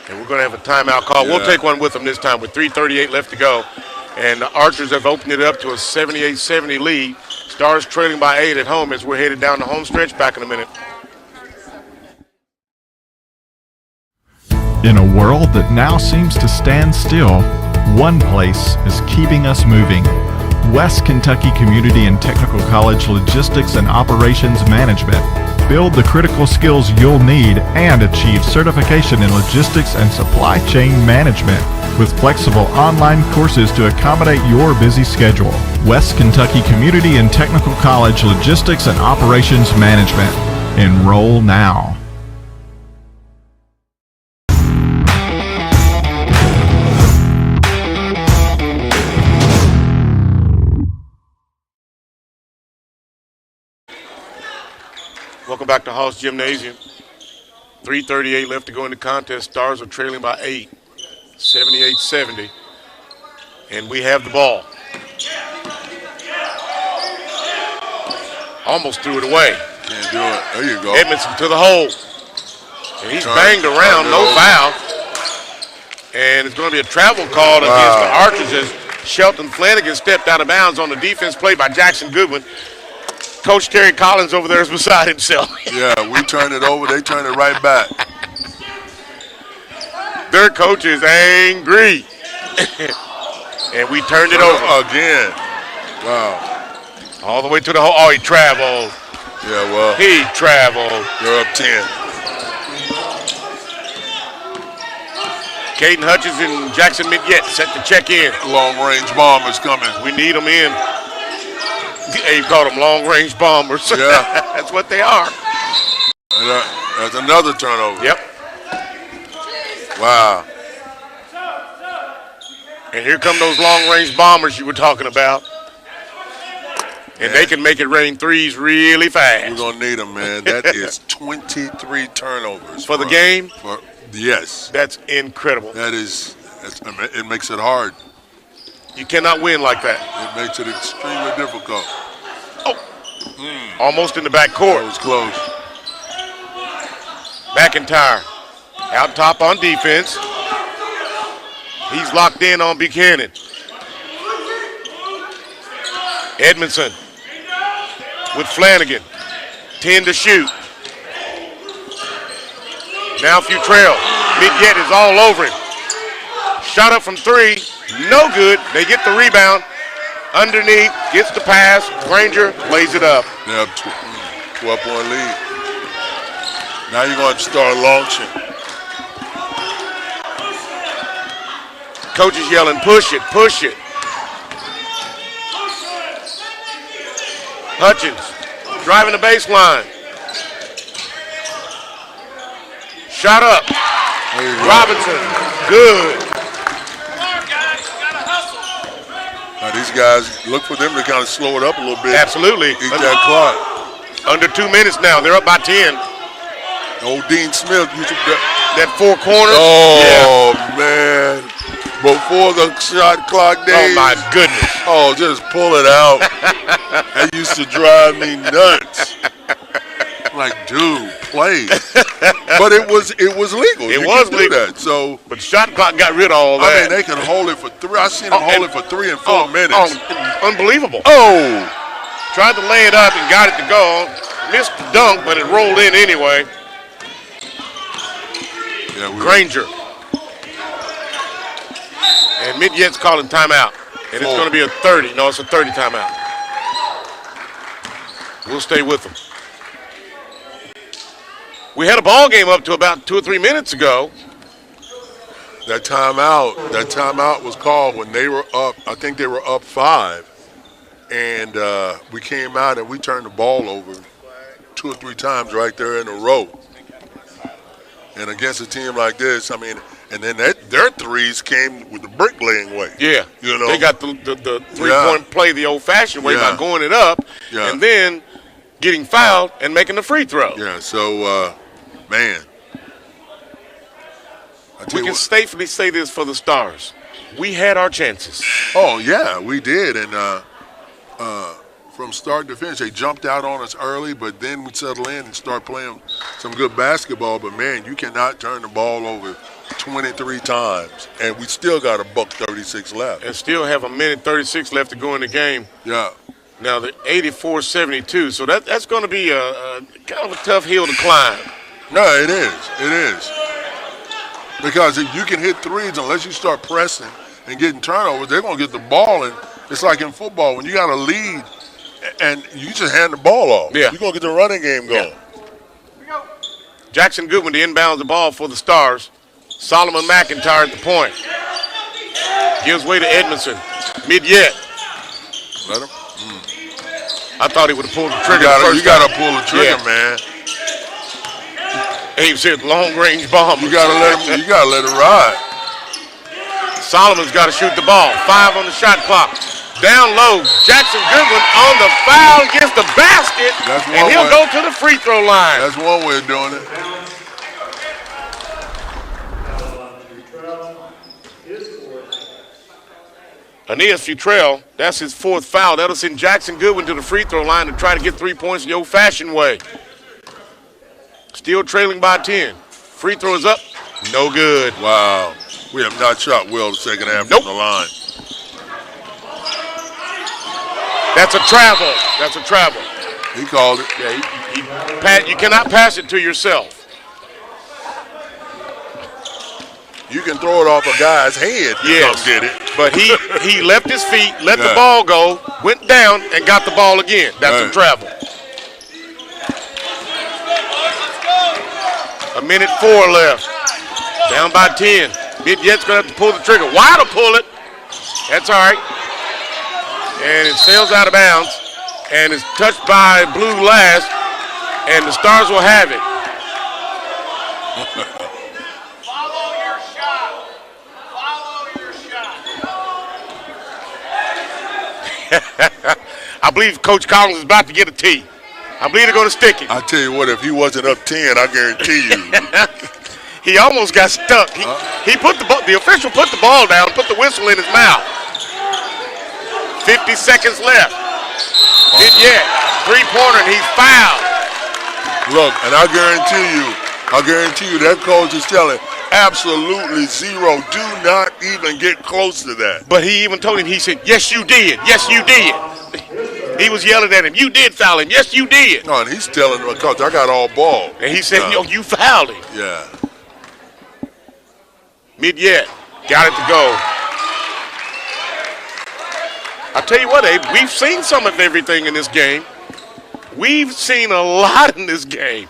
And we're going to have a timeout call. Yeah. We'll take one with them this time with 3:38 left to go. And the Archers have opened it up to a 78-70 lead. Stars trailing by 8 at home as we're headed down the home stretch. Back in a minute. In a world that now seems to stand still, one place is keeping us moving. West Kentucky Community and Technical College Logistics and Operations Management. Build the critical skills you'll need and achieve certification in logistics and supply chain management with flexible online courses to accommodate your busy schedule. West Kentucky Community and Technical College Logistics and Operations Management. Enroll now. Welcome back to Haws Gymnasium. 3:38 left to go in the contest. Stars are trailing by 8, 78-70. And we have the ball. Almost threw it away. Can't do it. There you go. Edmondson to the hole. And he's banged around, no foul. And it's going to be a travel call against the Archers as Shelton Flanagan stepped out of bounds on the defense play by Jackson Goodwin. Coach Terry Collins over there is beside himself. Yeah, we turned it over. They turned it right back. Their coach is angry. And we turned it over. Again. Wow. All the way to the hole. Oh, he traveled. Yeah, well. He traveled. They're up 10. Caden Hutchins and Jackson Midyett set to check in. Long-range bombers coming. We need them in. Hey, you call them long-range bombers. Yeah. That's what they are. And that's another turnover. Yep. Wow. And here come those long-range bombers you were talking about. And they can make it rain threes really fast. We're going to need them, man. That is 23 turnovers. For the game? Yes. That's incredible. It makes it hard. You cannot win like that. It makes it extremely difficult. Oh. Almost in the back court. That was close. McIntyre out top on defense. He's locked in on Buchanan. Edmondson with Flanagan. 10 to shoot. Now Futrell. Midyett is all over him. Shot up from three. No good. They get the rebound. Underneath. Gets the pass. Granger lays it up. They have 12-point lead. Now you're going to start launching. Coach is yelling, push it, push it. Hutchins driving the baseline. Shot up. Robinson, good. Now these guys, look for them to kind of slow it up a little bit. Absolutely. Eat that clock. Under 2 minutes now. They're up by 10. Old Dean Smith used to that four corners. Oh, man. Before the shot clock days. Oh, my goodness. Oh, just pull it out. That used to drive me nuts. Like, dude, play. But it was legal. It was legal. That, so, but the shot clock got rid of all that. I mean, they can hold it for 3. I seen them hold it for 3 and 4 minutes. Unbelievable. Oh. Tried to lay it up and got it to go. Missed the dunk, but it rolled in anyway. Yeah, Granger. And Midyett's calling timeout. And it's going to be a 30. No, it's a 30 timeout. We'll stay with them. We had a ball game up to about 2 or 3 minutes ago. That timeout was called when they were up. I think they were up 5. And we came out and we turned the ball over 2 or 3 times right there in a row. And against a team like this, I mean, and then their threes came with the bricklaying way. Yeah. You know, they got the three-point play the old-fashioned way by going it up and then getting fouled and making the free throw. Yeah, so, man. We can safely say this for the Stars. We had our chances. Oh, yeah, we did. And from start to finish, they jumped out on us early, but then we settle in and start playing some good basketball. But, man, you cannot turn the ball over 23 times, and we still got $1:36 left. And still have 1:36 left to go in the game. Yeah. Now, the 84-72, so that's going to be a kind of a tough hill to climb. No, it is. It is. Because if you can hit threes, unless you start pressing and getting turnovers, they're going to get the ball. And it's like in football, when you got a lead and you just hand the ball off. Yeah. You're going to get the running game going. Yeah. Jackson Goodwin to inbound the ball for the Stars. Solomon McIntyre at the point. Gives way to Edmondson. Midyett. Let him. I thought he would have pulled the trigger. You got to pull the trigger, man. Abe said long-range bomb. You gotta let it ride. Solomon's got to shoot the ball. 5 on the shot clock. Down low. Jackson Goodwin on the foul, gets the basket, and he'll go to the free throw line. That's one way of doing it. Aeneas Futrell, that's his 4th foul. That'll send Jackson Goodwin to the free throw line to try to get 3 points the old-fashioned way. Still trailing by 10. Free throw is up. No good. Wow. We have not shot well the second half from the line. That's a travel. That's a travel. He called it. Yeah, you cannot pass it to yourself. You can throw it off a guy's head to come get it. But he left his feet, let the ball go, went down, and got the ball again. That's a travel. A minute 4 left. Down by 10. Mid-Yet's going to have to pull the trigger. Wide to pull it. That's all right. And it sails out of bounds. And is touched by Blue last. And the Stars will have it. I believe Coach Collins is about to get a tee. I believe they're going to stick it. I tell you what, if he wasn't up 10, I guarantee you. He almost got stuck. He put the official put the ball down, put the whistle in his mouth. 50 seconds left. Did yet. 3-pointer, and he's fouled. Look, and I guarantee you that coach is telling absolutely zero. Do not even get close to that. But he even told him, he said, yes, you did. Yes, you did. He was yelling at him, you did foul him. Yes, you did. No, and he's telling him, coach, I got all ball. And he said, no, you fouled him. Yeah. Mid-Yet got it to go. I tell you what, Abe, we've seen some of everything in this game. We've seen a lot in this game.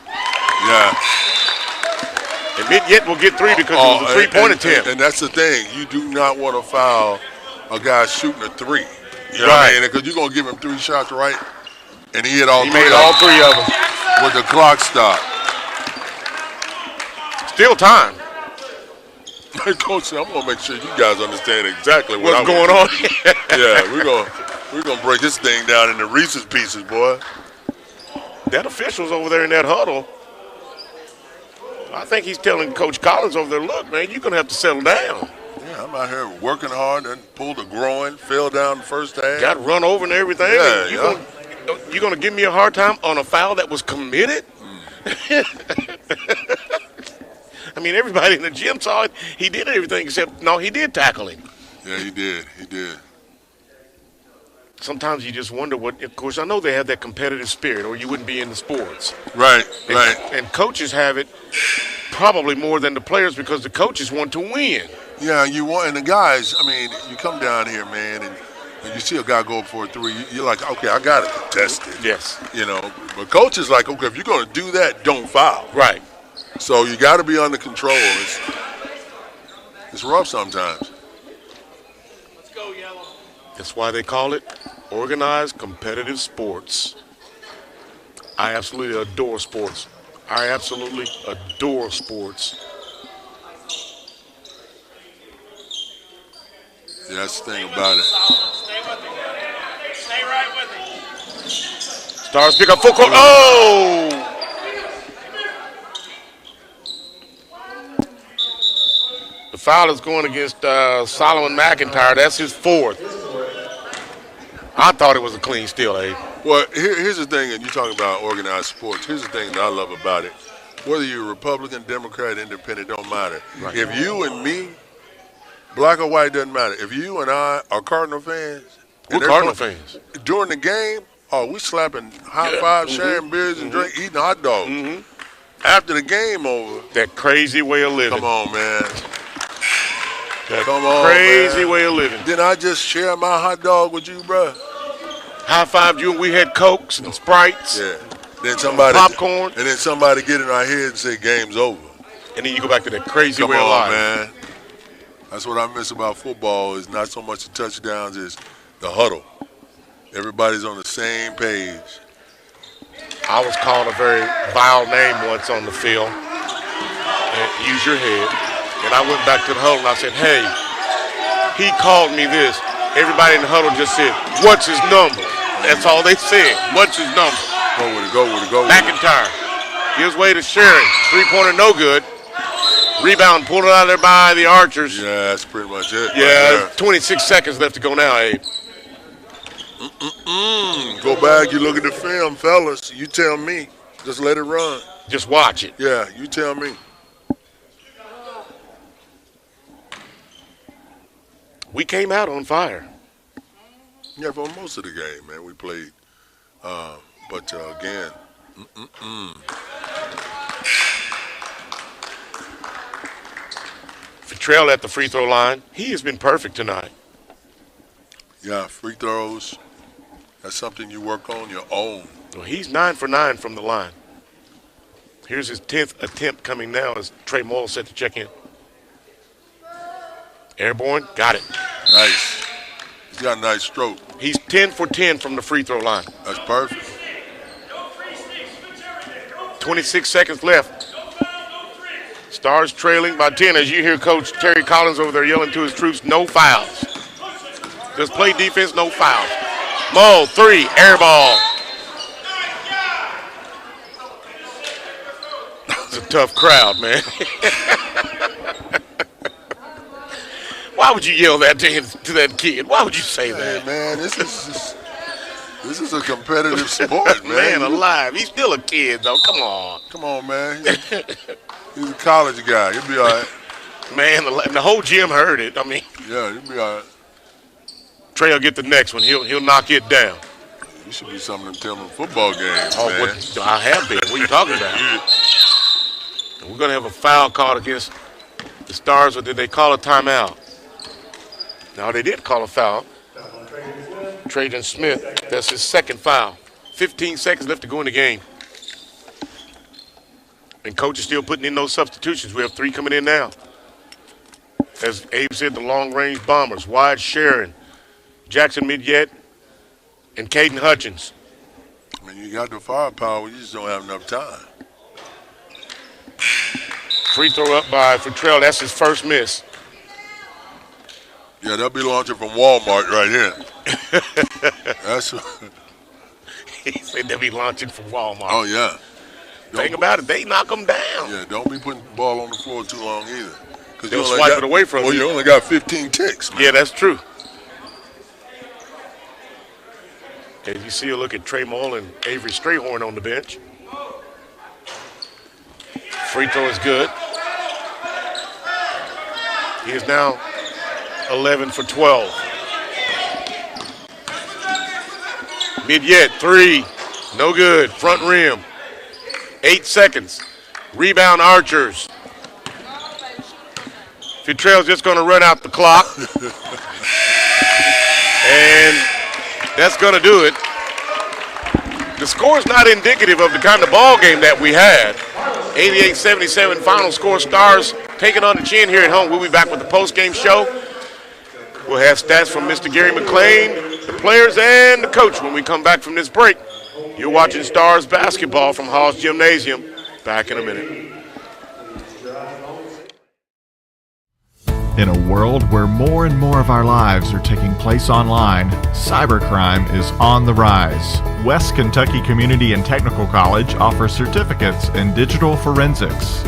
Yeah. And Mid-Yet will get 3 because it was a 3-point attempt. And that's the thing. You do not want to foul a guy shooting a 3. You know right. what I mean? Because you're going to give him 3 shots, right? And he hit all he 3 made all 3 of them. With the clock stopped. Still time. Coach, I'm going to make sure you guys understand exactly what's going on. Yeah, we're gonna break this thing down into Reese's Pieces, boy. That official's over there in that huddle. I think he's telling Coach Collins over there, look, man, you're going to have to settle down. Yeah, I'm out here working hard and pulled a groin, fell down the first half. Got run over and everything. Yeah, You're going to give me a hard time on a foul that was committed? I mean, everybody in the gym saw it. He did everything except, no, he did tackle him. Yeah, he did. He did. Sometimes you just wonder what, of course, I know they have that competitive spirit or you wouldn't be in the sports. Right, right. And coaches have it probably more than the players because the coaches want to win. Yeah, you want, and the guys, I mean, you come down here, man, and you see a guy go up for a 3, you're like, okay, I got to contest it. Yes. You know, but coach is like, okay, if you're going to do that, don't foul. Right. So you got to be under control. It's rough sometimes. Let's go, Yellow. That's why they call it organized competitive sports. I absolutely adore sports. I absolutely adore sports. Yeah, that's the thing about it. Stay with him. Stay right with him. Stars pick up full court. Oh! The foul is going against Solomon McIntyre. That's his 4th. I thought it was a clean steal, Abe. Well, here's the thing, and you're talking about organized sports. Here's the thing that I love about it. Whether you're Republican, Democrat, Independent, don't matter. Right. If you and me, black or white, doesn't matter. If you and I are Cardinal fans. We're Cardinal fans. During the game, we slapping high fives, sharing beers, and eating hot dogs. After the game over. That crazy way of living. Come on, man. Come on, crazy way of living. Didn't I just share my hot dog with you, bro? High-fived you, and we had Cokes and Sprites. Yeah. Then somebody popcorn. And then somebody get in our head and say game's over. And then you go back to that crazy way of life. Man. That's what I miss about football is not so much the touchdowns, is the huddle. Everybody's on the same page. I was called a very vile name once on the field. And use your head. And I went back to the huddle and I said, hey, he called me this. Everybody in the huddle just said, what's his number? That's all they said. What's his number? Go with it, go with it, go with McIntyre. Gives way to Sharon. 3-pointer no good. Rebound, pulled it out of there by the Archers. Yeah, that's pretty much it. Yeah, right 26 seconds left to go now, Abe. Go back, you look at the film, fellas. You tell me. Just let it run. Just watch it. Yeah, you tell me. We came out on fire. Yeah, for most of the game, man, we played. But again, Trail at the free throw line. He has been perfect tonight. Yeah, free throws. That's something you work on your own. Well, he's 9 for 9 from the line. Here's his 10th attempt coming now as Trey Moyle set to check in. Airborne, got it. Nice. He's got a nice stroke. He's 10 for 10 from the free throw line. That's perfect. 26 seconds left. Stars trailing by 10 as you hear Coach Terry Collins over there yelling to his troops, no fouls. Just play defense, no fouls. Mo, 3, air ball. It's a tough crowd, man. Why would you yell that to that kid? Why would you say that? Hey, man, this is a competitive sport, man. Man alive. He's still a kid, though. Come on. Come on, man. He's a college guy. He'll be all right. Man, the whole gym heard it. I mean. Yeah, he'll be all right. Trey will get the next one. He'll knock it down. You should be some of them telling football games, oh, man. I have been. What are you talking about? We're going to have a foul called against the Stars, or did they call a timeout? No, they did call a foul. Trajan Smith, that's his second foul. 15 seconds left to go in the game. And coach is still putting in those substitutions. We have 3 coming in now. As Abe said, the long-range bombers, Wyatt Sharon, Jackson Midyet, and Caden Hutchins. I mean, you got the firepower, you just don't have enough time. Free throw up by Futrell. That's his first miss. Yeah, they'll be launching from Walmart right here. That's. He said they'll be launching from Walmart. Oh, yeah. Think about it. They knock them down. Yeah, don't be putting the ball on the floor too long either. They'll swipe it away from you. Well, you only got 15 ticks, man. Yeah, that's true. As you see a look at Trey Moll and Avery Strayhorn on the bench. Free throw is good. He is now 11 for 12. Midyet, 3. No good. Front rim. 8 seconds. Rebound Archers. Futrell's just going to run out the clock. And that's going to do it. The score is not indicative of the kind of ball game that we had. 88-77 final score. Stars taking on the chin here at home. We'll be back with the post-game show. We'll have stats from Mr. Gary McLean, the players, and the coach when we come back from this break. You're watching Stars basketball from Haws Gymnasium. Back in a minute. In a world where more and more of our lives are taking place online, cybercrime is on the rise. West Kentucky Community and Technical College offers certificates in digital forensics.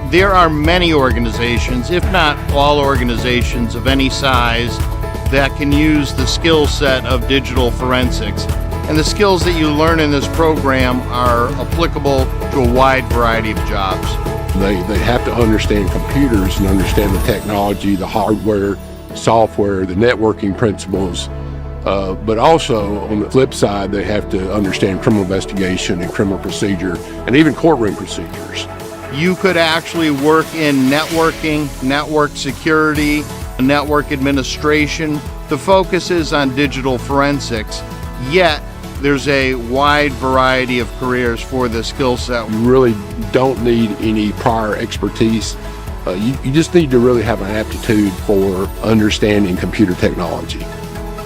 There are many organizations, if not all organizations of any size, that can use the skill set of digital forensics. And the skills that you learn in this program are applicable to a wide variety of jobs. They have to understand computers and understand the technology, the hardware, software, the networking principles. But also, on the flip side, they have to understand criminal investigation and criminal procedure, and even courtroom procedures. You could actually work in networking, network security, network administration. The focus is on digital forensics, yet there's a wide variety of careers for this skill set. You really don't need any prior expertise. You just need to really have an aptitude for understanding computer technology.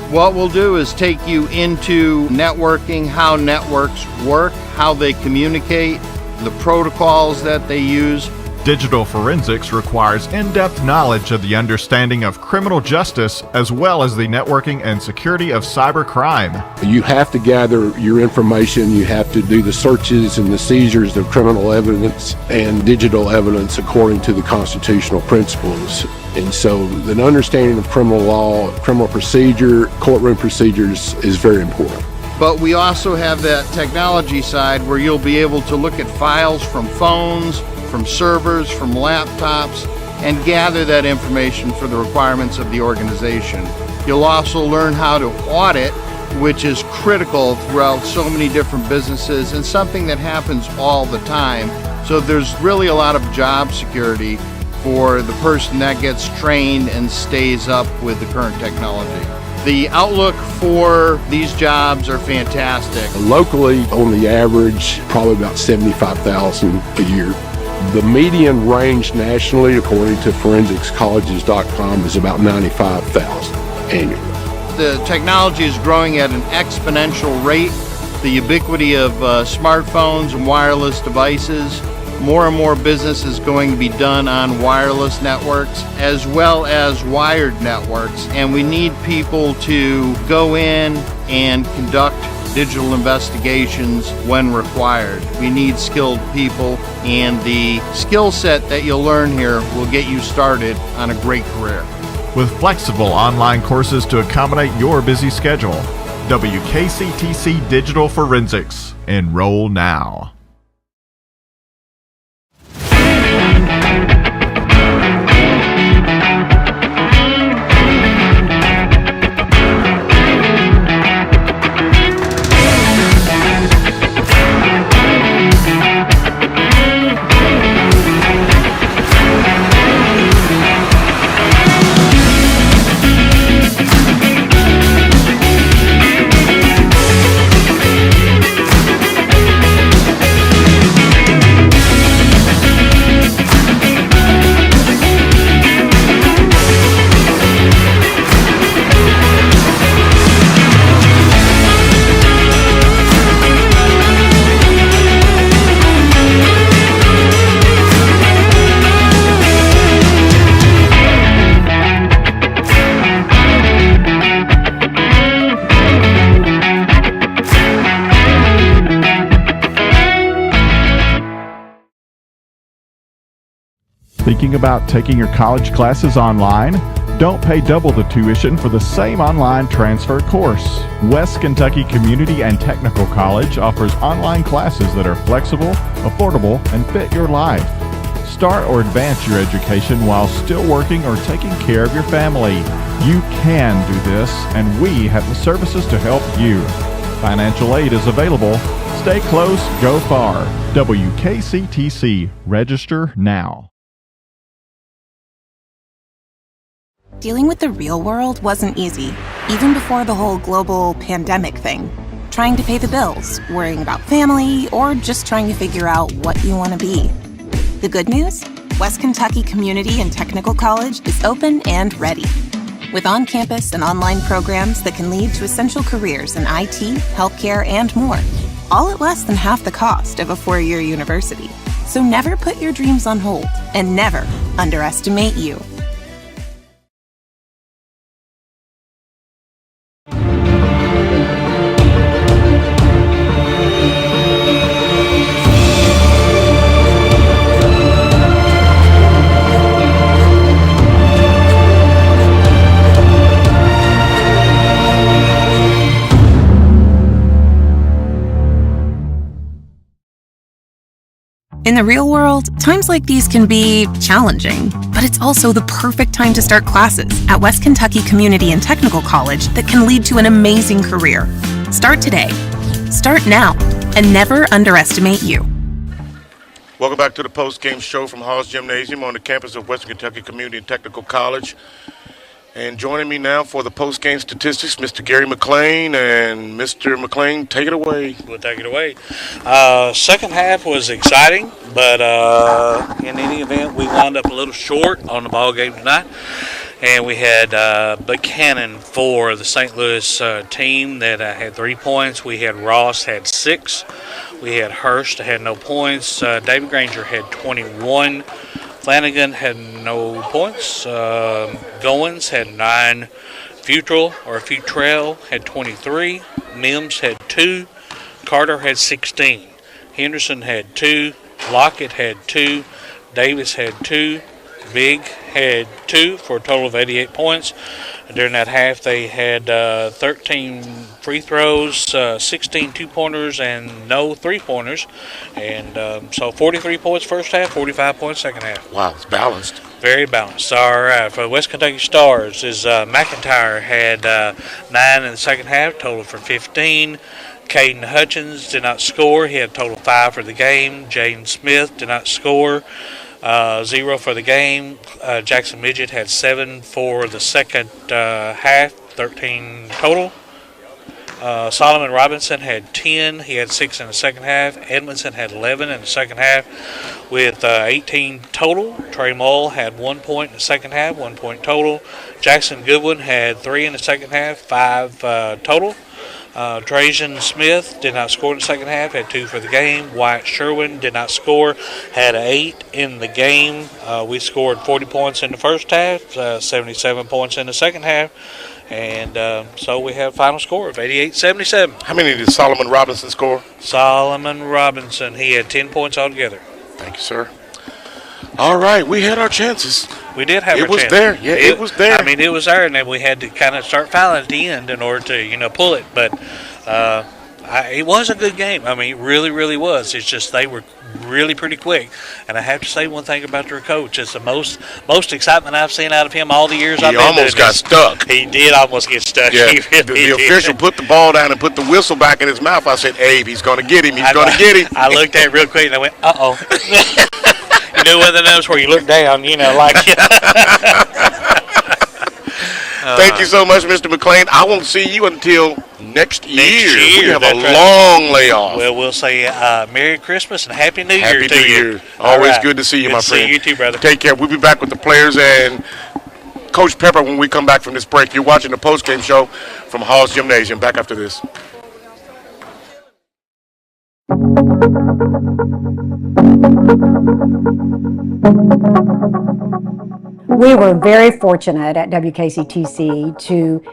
What we'll do is take you into networking, how networks work, how they communicate, the protocols that they use, Digital forensics requires in-depth knowledge of the understanding of criminal justice as well as the networking and security of cybercrime. You have to gather your information, you have to do the searches and the seizures of criminal evidence and digital evidence according to the constitutional principles. And so an understanding of criminal law, criminal procedure, courtroom procedures is very important. But we also have that technology side where you'll be able to look at files from phones, from servers, from laptops, and gather that information for the requirements of the organization. You'll also learn how to audit, which is critical throughout so many different businesses and something that happens all the time. So there's really a lot of job security for the person that gets trained and stays up with the current technology. The outlook for these jobs are fantastic. Locally, on the average, probably about $75,000 a year. The median range nationally, according to forensicscolleges.com, is about $95,000 annually. The technology is growing at an exponential rate. The ubiquity of smartphones and wireless devices. More and more business is going to be done on wireless networks as well as wired networks, and we need people to go in and conduct digital investigations when required. We need skilled people, and the skill set that you'll learn here will get you started on a great career. With flexible online courses to accommodate your busy schedule. WKCTC Digital Forensics. Enroll now. Thinking about taking your college classes online? Don't pay double the tuition for the same online transfer course. West Kentucky Community and Technical College offers online classes that are flexible, affordable, and fit your life. Start or advance your education while still working or taking care of your family. You can do this, and we have the services to help you. Financial aid is available. Stay close, go far. WKCTC. Register now. Dealing with the real world wasn't easy, even before the whole global pandemic thing. Trying to pay the bills, worrying about family, or just trying to figure out what you want to be. The good news? West Kentucky Community and Technical College is open and ready. With on-campus and online programs that can lead to essential careers in IT, healthcare, and more. All at less than half the cost of a four-year university. So never put your dreams on hold, and never underestimate you. In the real world, times like these can be challenging, but it's also the perfect time to start classes at West Kentucky Community and Technical College that can lead to an amazing career. Start today. Start now, and never underestimate you. Welcome back to the post-game show from Haws Gymnasium on the campus of Western Kentucky Community and Technical College. And joining me now for the post-game statistics, Mr. Gary McLean. And Mr. McLean, take it away. We'll take it away. Second half was exciting, but in any event, we wound up a little short on the ball game tonight. And we had Buchanan for the St. Louis team that had 3 points. We had Ross had 6. We had Hurst that had no points. David Granger had 21. Flanagan had no points. Goins had 9. Futrell had 23. Mims had 2. Carter had 16. Henderson had 2. Lockett had 2. Davis had 2. Big had 2 for a total of 88 points. During that half, they had 13 free throws, 16 two-pointers, and no three-pointers. And so 43 points first half, 45 points second half. Wow, it's balanced. Very balanced. All right, for the West Kentucky Stars, McIntyre had 9 in the second half, total for 15. Caden Hutchins did not score. He had a total of 5 for the game. Jaden Smith did not score. 0 for the game. Jackson Midget had 7 for the second half, 13 total. Solomon Robinson had 10. He had 6 in the second half. Edmondson had 11 in the second half with 18 total. Trey Mull had 1 point in the second half, 1 point total. Jackson Goodwin had 3 in the second half, 5 total. Trajan Smith did not score in the second half, had 2 for the game. Wyatt Sherwin did not score, had 8 in the game. We scored 40 points in the first half, 77 points in the second half. And so we have a final score of 88-77. How many did Solomon Robinson score? Solomon Robinson, he had 10 points altogether. Thank you, sir. All right, we had our chances. We did have it our was chance. there. Yeah, it was there. I mean, it was there, and then we had to kind of start fouling at the end in order to, pull it. But it was a good game. I mean, it really, really was. It's just they were really pretty quick. And I have to say one thing about their coach. It's the most excitement I've seen out of him all the years I've been doing almost got stuck. He did almost get stuck. Yeah, He really the official put the ball down and put the whistle back in his mouth. I said, Abe, he's going to get him. He's going to get him. I looked at it real quick, and I went, uh-oh. You know one of those where you look down, like. Thank you so much, Mr. McLean. I won't see you until next year. We have a That's right. long layoff. Well, we'll say Merry Christmas and Happy New Year Happy to New you. Year. Always right. good to see you, Good my to friend. See you too, brother. Take care. We'll be back with the players and Coach Pepper when we come back from this break. You're watching the postgame show from Haws Gymnasium. Back after this. We were very fortunate at WKCTC to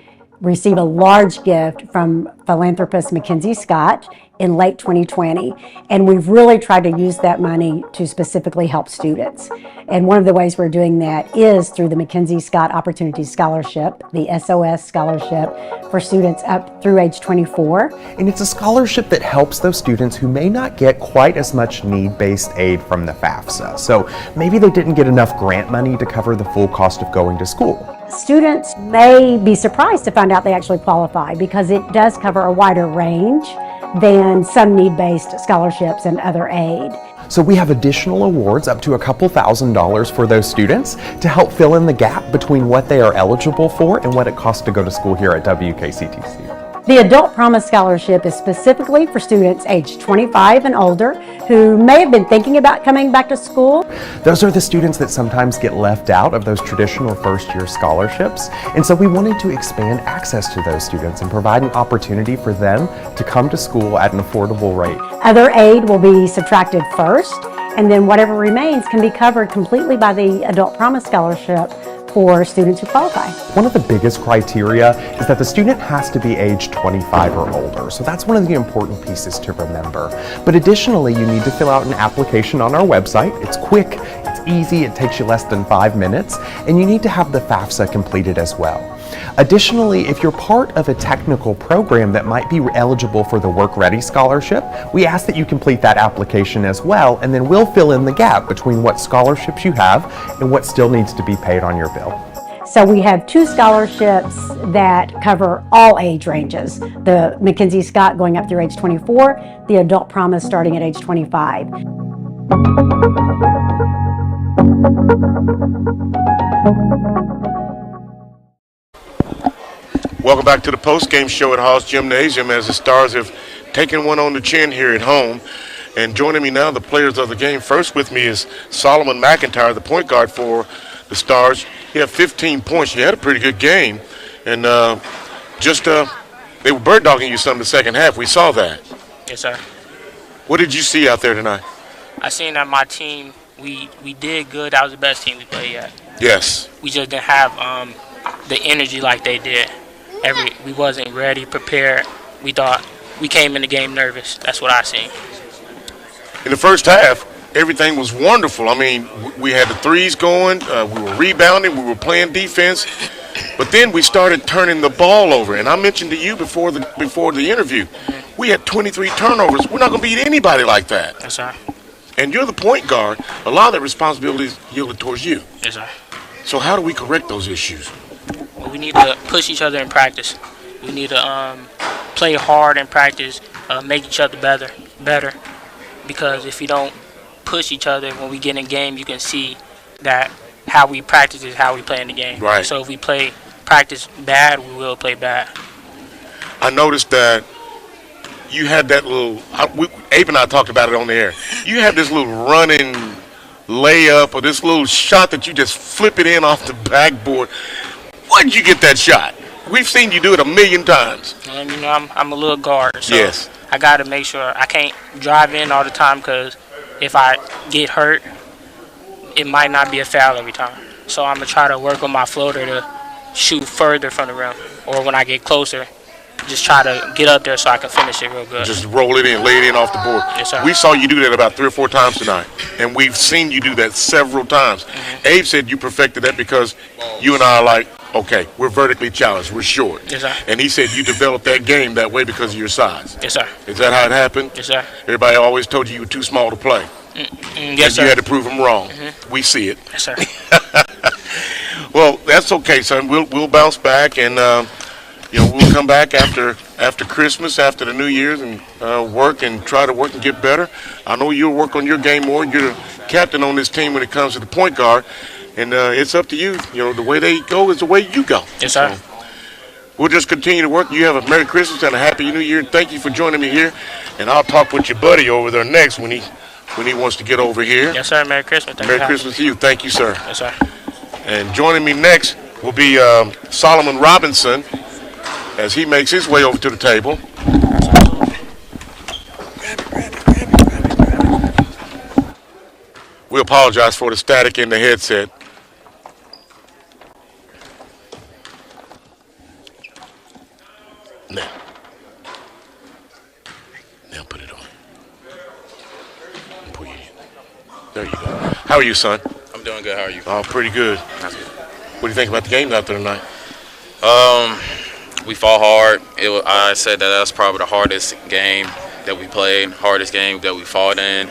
receive a large gift from philanthropist Mackenzie Scott in late 2020, and we've really tried to use that money to specifically help students. And one of the ways we're doing that is through the Mackenzie Scott Opportunity Scholarship, the SOS Scholarship for students up through age 24. And it's a scholarship that helps those students who may not get quite as much need-based aid from the FAFSA. So maybe they didn't get enough grant money to cover the full cost of going to school. Students may be surprised to find out they actually qualify because it does cover a wider range than some need-based scholarships and other aid. So we have additional awards up to a couple $1,000s for those students to help fill in the gap between what they are eligible for and what it costs to go to school here at WKCTC. The Adult Promise Scholarship is specifically for students aged 25 and older who may have been thinking about coming back to school. Those are the students that sometimes get left out of those traditional first-year scholarships. And so we wanted to expand access to those students and provide an opportunity for them to come to school at an affordable rate. Other aid will be subtracted first, and then whatever remains can be covered completely by the Adult Promise Scholarship for students who qualify. One of the biggest criteria is that the student has to be age 25 or older. So that's one of the important pieces to remember. But additionally, you need to fill out an application on our website. It's quick, it's easy, it takes you less than 5 minutes, and you need to have the FAFSA completed as well. Additionally, if you're part of a technical program that might be eligible for the Work Ready Scholarship, we ask that you complete that application as well, and then we'll fill in the gap between what scholarships you have and what still needs to be paid on your bill. So we have 2 scholarships that cover all age ranges. The Mackenzie Scott going up through age 24, the Adult Promise starting at age 25. Welcome back to the post-game show at Haws Gymnasium as the Stars have taken one on the chin here at home. And joining me now, the players of the game. First with me is Solomon McIntyre, the point guard for the Stars. He had 15 points. You had a pretty good game. And they were bird-dogging you some in the second half. We saw that. Yes, sir. What did you see out there tonight? I seen that my team we did good. That was the best team we played yet. Yes. We just didn't have the energy like they did. We wasn't ready, prepared. We thought we came in the game nervous. That's what I seen. In the first half, everything was wonderful. I mean, we had the threes going. We were rebounding. We were playing defense. But then we started turning the ball over. And I mentioned to you before the interview, we had 23 turnovers. We're not going to beat anybody like that. Yes, sir. And you're the point guard. A lot of that responsibility is yielded towards you. Yes, sir. So how do we correct those issues? Well, we need to push each other in practice. We need to play hard in practice, make each other better. Because if you don't push each other when we get in game, you can see that how we practice is how we play in the game. Right. So if we practice bad, we will play bad. I noticed that you had that little, Abe and I talked about it on the air. You had this little running layup or this little shot that you just flip it in off the backboard. Where did you get that shot? We've seen you do it a million times. And, I'm a little guard, so yes. I got to make sure I can't drive in all the time because if I get hurt, it might not be a foul every time. So I'm going to try to work on my floater to shoot further from the rim. Or when I get closer, just try to get up there so I can finish it real good. Just roll it in, lay it in off the board. Yes, sir. We saw you do that about 3 or 4 times tonight, and we've seen you do that several times. Mm-hmm. Abe said you perfected that because you and I are like, okay, we're vertically challenged, we're short. Yes, sir. And he said you developed that game that way because of your size. Yes, sir. Is that how it happened? Yes, sir. Everybody always told you were too small to play. Yes, sir. You had to prove them wrong. Mm-hmm. We see it. Yes, sir. Well, that's okay, son. We'll bounce back, and we'll come back after Christmas, after the New Year's, and try to work and get better. I know you'll work on your game more. You're the captain on this team when it comes to the point guard, and it's up to you. The way they go is the way you go. Yes, sir. So we'll just continue to work. You have a Merry Christmas and a Happy New Year. Thank you for joining me here, and I'll talk with your buddy over there next when he wants to get over here. Yes, sir. Merry Christmas. Merry Christmas to you. Thank you, sir. Yes, sir. And joining me next will be Solomon Robinson as he makes his way over to the table. We apologize for the static in the headset. Now put it on. There you go. How are you, son? I'm doing good. How are you? Oh, pretty good. That's good. What do you think about the games out there tonight? We fought hard. I said that was probably the hardest game that we played, hardest game that we fought in.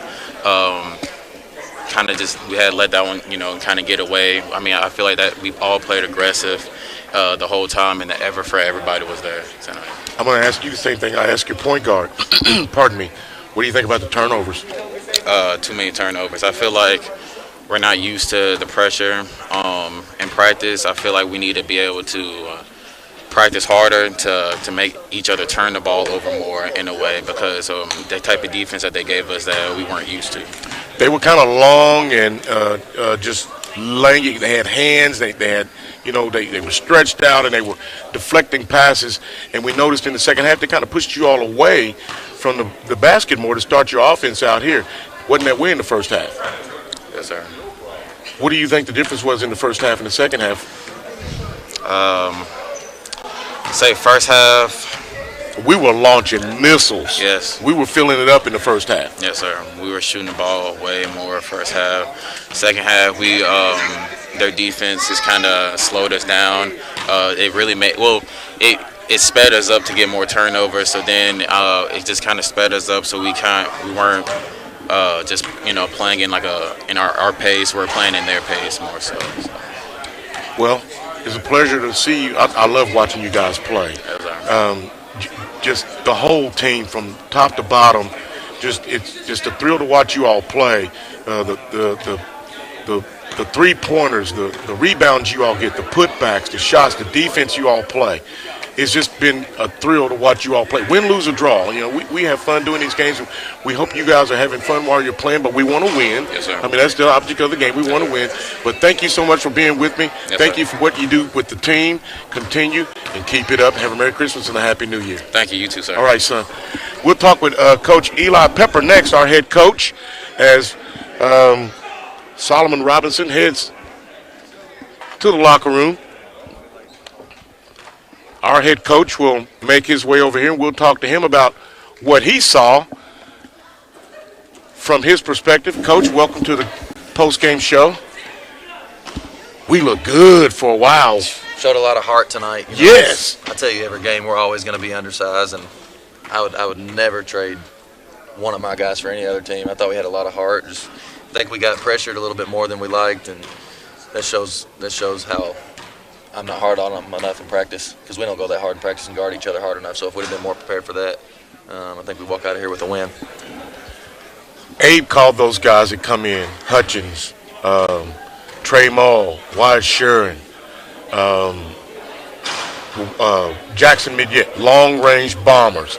We had let that one, kind of get away. I mean, I feel like that we all played aggressive the whole time, and the effort for everybody was there tonight. I'm going to ask you the same thing I asked your point guard. Pardon me. What do you think about the turnovers? Too many turnovers. I feel like we're not used to the pressure in practice. I feel like we need to be able to practice harder to make each other turn the ball over more in a way because the type of defense that they gave us that we weren't used to. They were kind of long and just laying. They had hands. They had, they were stretched out and they were deflecting passes. And we noticed in the second half they kind of pushed you all away from the basket more to start your offense out here. Wasn't that way in the first half? Yes, sir. What do you think the difference was in the first half and the second half? Say first half. We were launching missiles. Yes. We were filling it up in the first half. Yes, sir. We were shooting the ball way more first half. Second half, their defense just kind of slowed us down. It really it sped us up to get more turnovers. So then it just kind of sped us up. So we weren't just playing in in our pace. We're playing in their pace more so. Well, it's a pleasure to see you. I love watching you guys play. Just the whole team from top to bottom. It's just a thrill to watch you all play. The 3-pointers, the rebounds you all get, the putbacks, the shots, the defense you all play. It's just been a thrill to watch you all play. Win, lose, or draw. We have fun doing these games. We hope you guys are having fun while you're playing, but we want to win. Yes, sir. I mean, that's the object of the game. We want to win. But thank you so much for being with me. Yes, thank sir. you for what you do with the team. Continue and keep it up. Have a Merry Christmas and a Happy New Year. Thank you. You too, sir. All right, son. We'll talk with Coach Eli Pepper next, our head coach, as Solomon Robinson heads to the locker room. Our head coach will make his way over here, and we'll talk to him about what he saw from his perspective. Coach, welcome to the post-game show. We look good for a while. Showed a lot of heart tonight. You know, Yes. I tell you, every game we're always going to be undersized, and I would never trade one of my guys for any other team. I thought we had a lot of heart. Just think we got pressured a little bit more than we liked, and that shows how I'm not hard on them enough in practice, because we don't go that hard in practice and guard each other hard enough. So if we'd have been more prepared for that, I think we walk out of here with a win. Abe called those guys that come in, Hutchins, Trey Mull, Wyatt Shuren, Jackson Midyet, long-range bombers.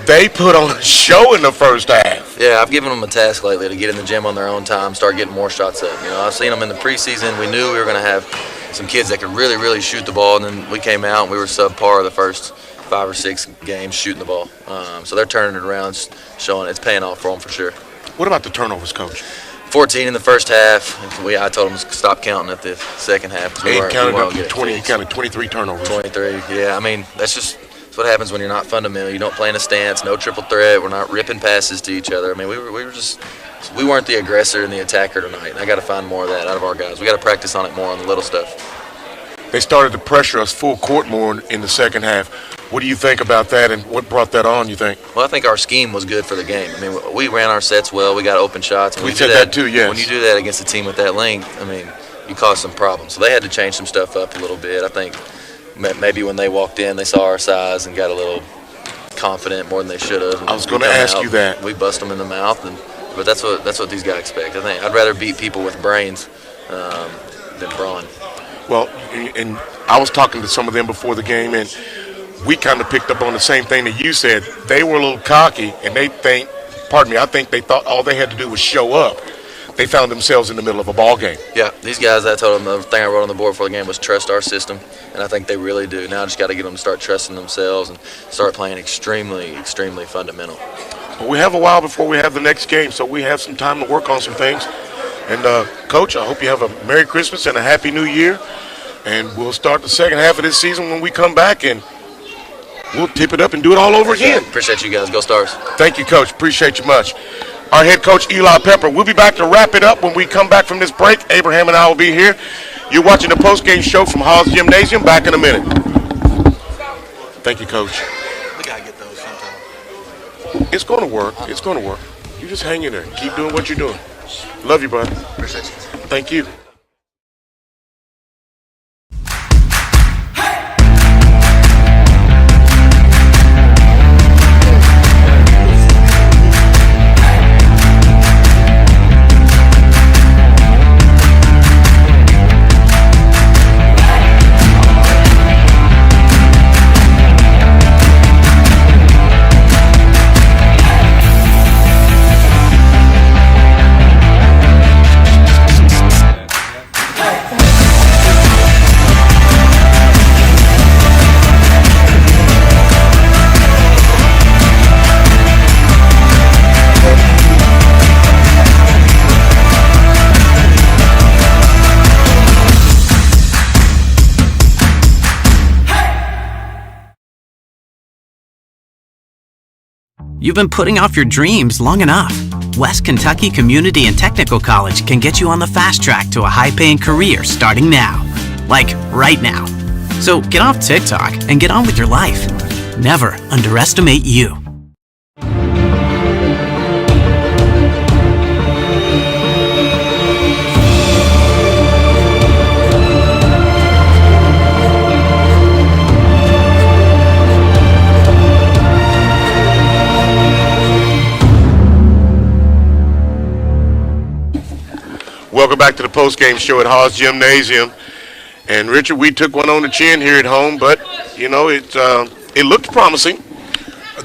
They put on a show in the first half. Yeah, I've given them a task lately to get in the gym on their own time, start getting more shots up. You know, I've seen them in the preseason. We knew we were going to have some kids that could really, really shoot the ball, and then we came out and we were subpar the first 5 or 6 games shooting the ball. So they're turning it around, showing it's paying off for them for sure. What about the turnovers, Coach? 14 in the first half. I told them to stop counting at the second half. Abe counted up to 20. He counted 23 turnovers. 23, yeah. I mean, that's what happens when you're not fundamental. You don't play in a stance, no triple threat. We're not ripping passes to each other. I mean, we weren't the aggressor and the attacker tonight. I got to find more of that out of our guys. We got to practice on it more on the little stuff. They started to pressure us full court more in the second half. What do you think about that, and what brought that on, you think? Well, I think our scheme was good for the game. I mean, we ran our sets well. We got open shots. We said that too, yes. When you do that against a team with that length, I mean, you cause some problems. So they had to change some stuff up a little bit. I think maybe when they walked in, they saw our size and got a little confident more than they should have. I was going to ask you that. We bust them in the mouth, but that's what these guys expect. I think I'd rather beat people with brains than brawn. Well, and I was talking to some of them before the game, and we kind of picked up on the same thing that you said. They were a little cocky, and I think they thought all they had to do was show up. They found themselves in the middle of a ball game. Yeah, these guys, I told them the thing I wrote on the board before the game was trust our system, and I think they really do. Now I just got to get them to start trusting themselves and start playing extremely, extremely fundamental. Well, we have a while before we have the next game, so we have some time to work on some things. And, Coach, I hope you have a Merry Christmas and a Happy New Year. And we'll start the second half of this season when we come back, and we'll tip it up and do it all over again. Appreciate you guys. Go Stars. Thank you, Coach. Appreciate you much. Our head coach, Eli Pepper. We'll be back to wrap it up when we come back from this break. Abraham and I will be here. You're watching the post-game show from Haws Gymnasium. Back in a minute. Thank you, Coach. We got to get those sometime. It's going to work. It's going to work. You just hang in there. Keep doing what you're doing. Love you, brother. Appreciate you. Thank you. You've been putting off your dreams long enough. West Kentucky Community and Technical College can get you on the fast track to a high-paying career starting now. Like, right now. So get off TikTok and get on with your life. Never underestimate you. Welcome back to the post-game show at Haws Gymnasium. And, Richard, we took one on the chin here at home, but, you know, it looked promising.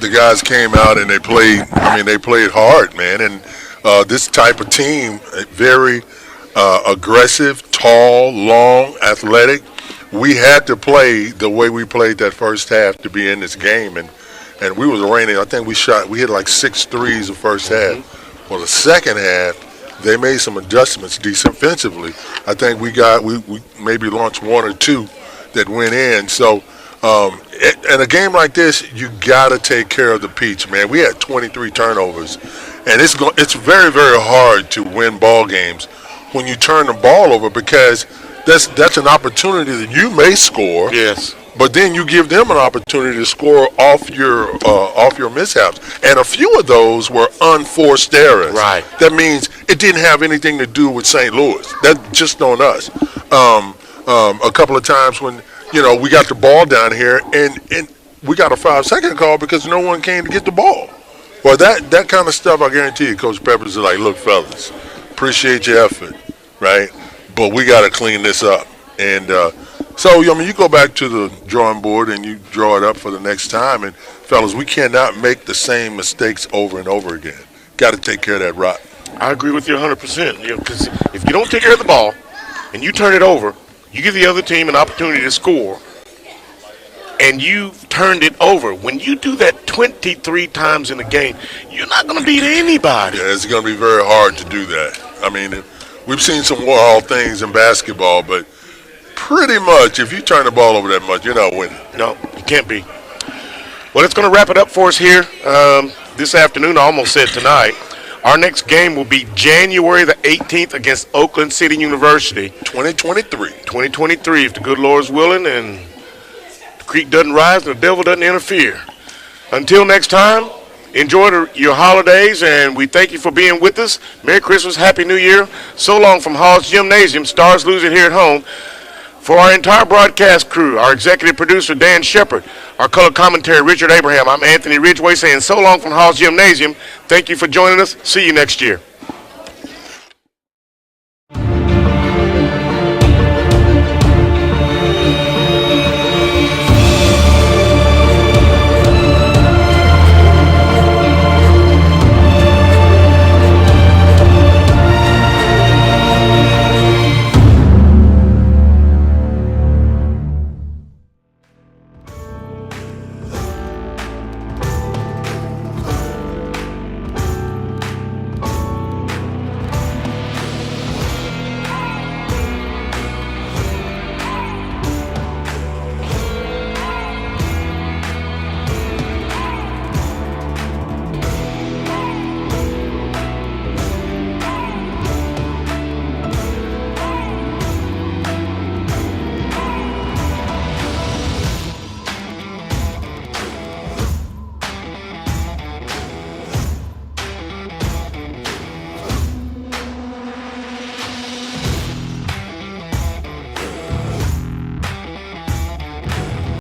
The guys came out and they played hard, man. And this type of team, very aggressive, tall, long, athletic. We had to play the way we played that first half to be in this game. And we was raining. I think we hit like 6 threes the first half. Well, the second half, they made some adjustments defensively. I think we maybe launched one or two that went in. So in a game like this, you got to take care of the peach, man. We had 23 turnovers, and it's very, very hard to win ball games when you turn the ball over, because that's an opportunity that you may score. Yes. But then you give them an opportunity to score off your mishaps, and a few of those were unforced errors. Right. That means it didn't have anything to do with St. Louis. That's just on us. A couple of times when we got the ball down here and we got a 5-second call because no one came to get the ball. Well, that kind of stuff, I guarantee you, Coach Peppers is like, look, fellas, appreciate your effort, right? But we got to clean this up. And so, you go back to the drawing board and you draw it up for the next time. And, fellas, we cannot make the same mistakes over and over again. Got to take care of that rock. I agree with you 100%. Because if you don't take care of the ball and you turn it over, you give the other team an opportunity to score, and you turned it over. When you do that 23 times in a game, you're not going to beat anybody. Yeah, it's going to be very hard to do that. I mean, we've seen some wild things in basketball, but pretty much if you turn the ball over that much, you're not winning. No, you can't be. Well, it's going to wrap it up for us here this afternoon. I almost said tonight. Our next game will be January the 18th against Oakland City University. 2023, if the good Lord's willing and the creek doesn't rise and the devil doesn't interfere. Until next time, enjoy your holidays, and we thank you for being with us. Merry Christmas, Happy New Year. So long from Haws Gymnasium, Stars losing here at home. For our entire broadcast crew, our executive producer, Dan Shepard, our color commentary, Richard Abraham, I'm Anthony Ridgway saying so long from Haws Gymnasium. Thank you for joining us. See you next year.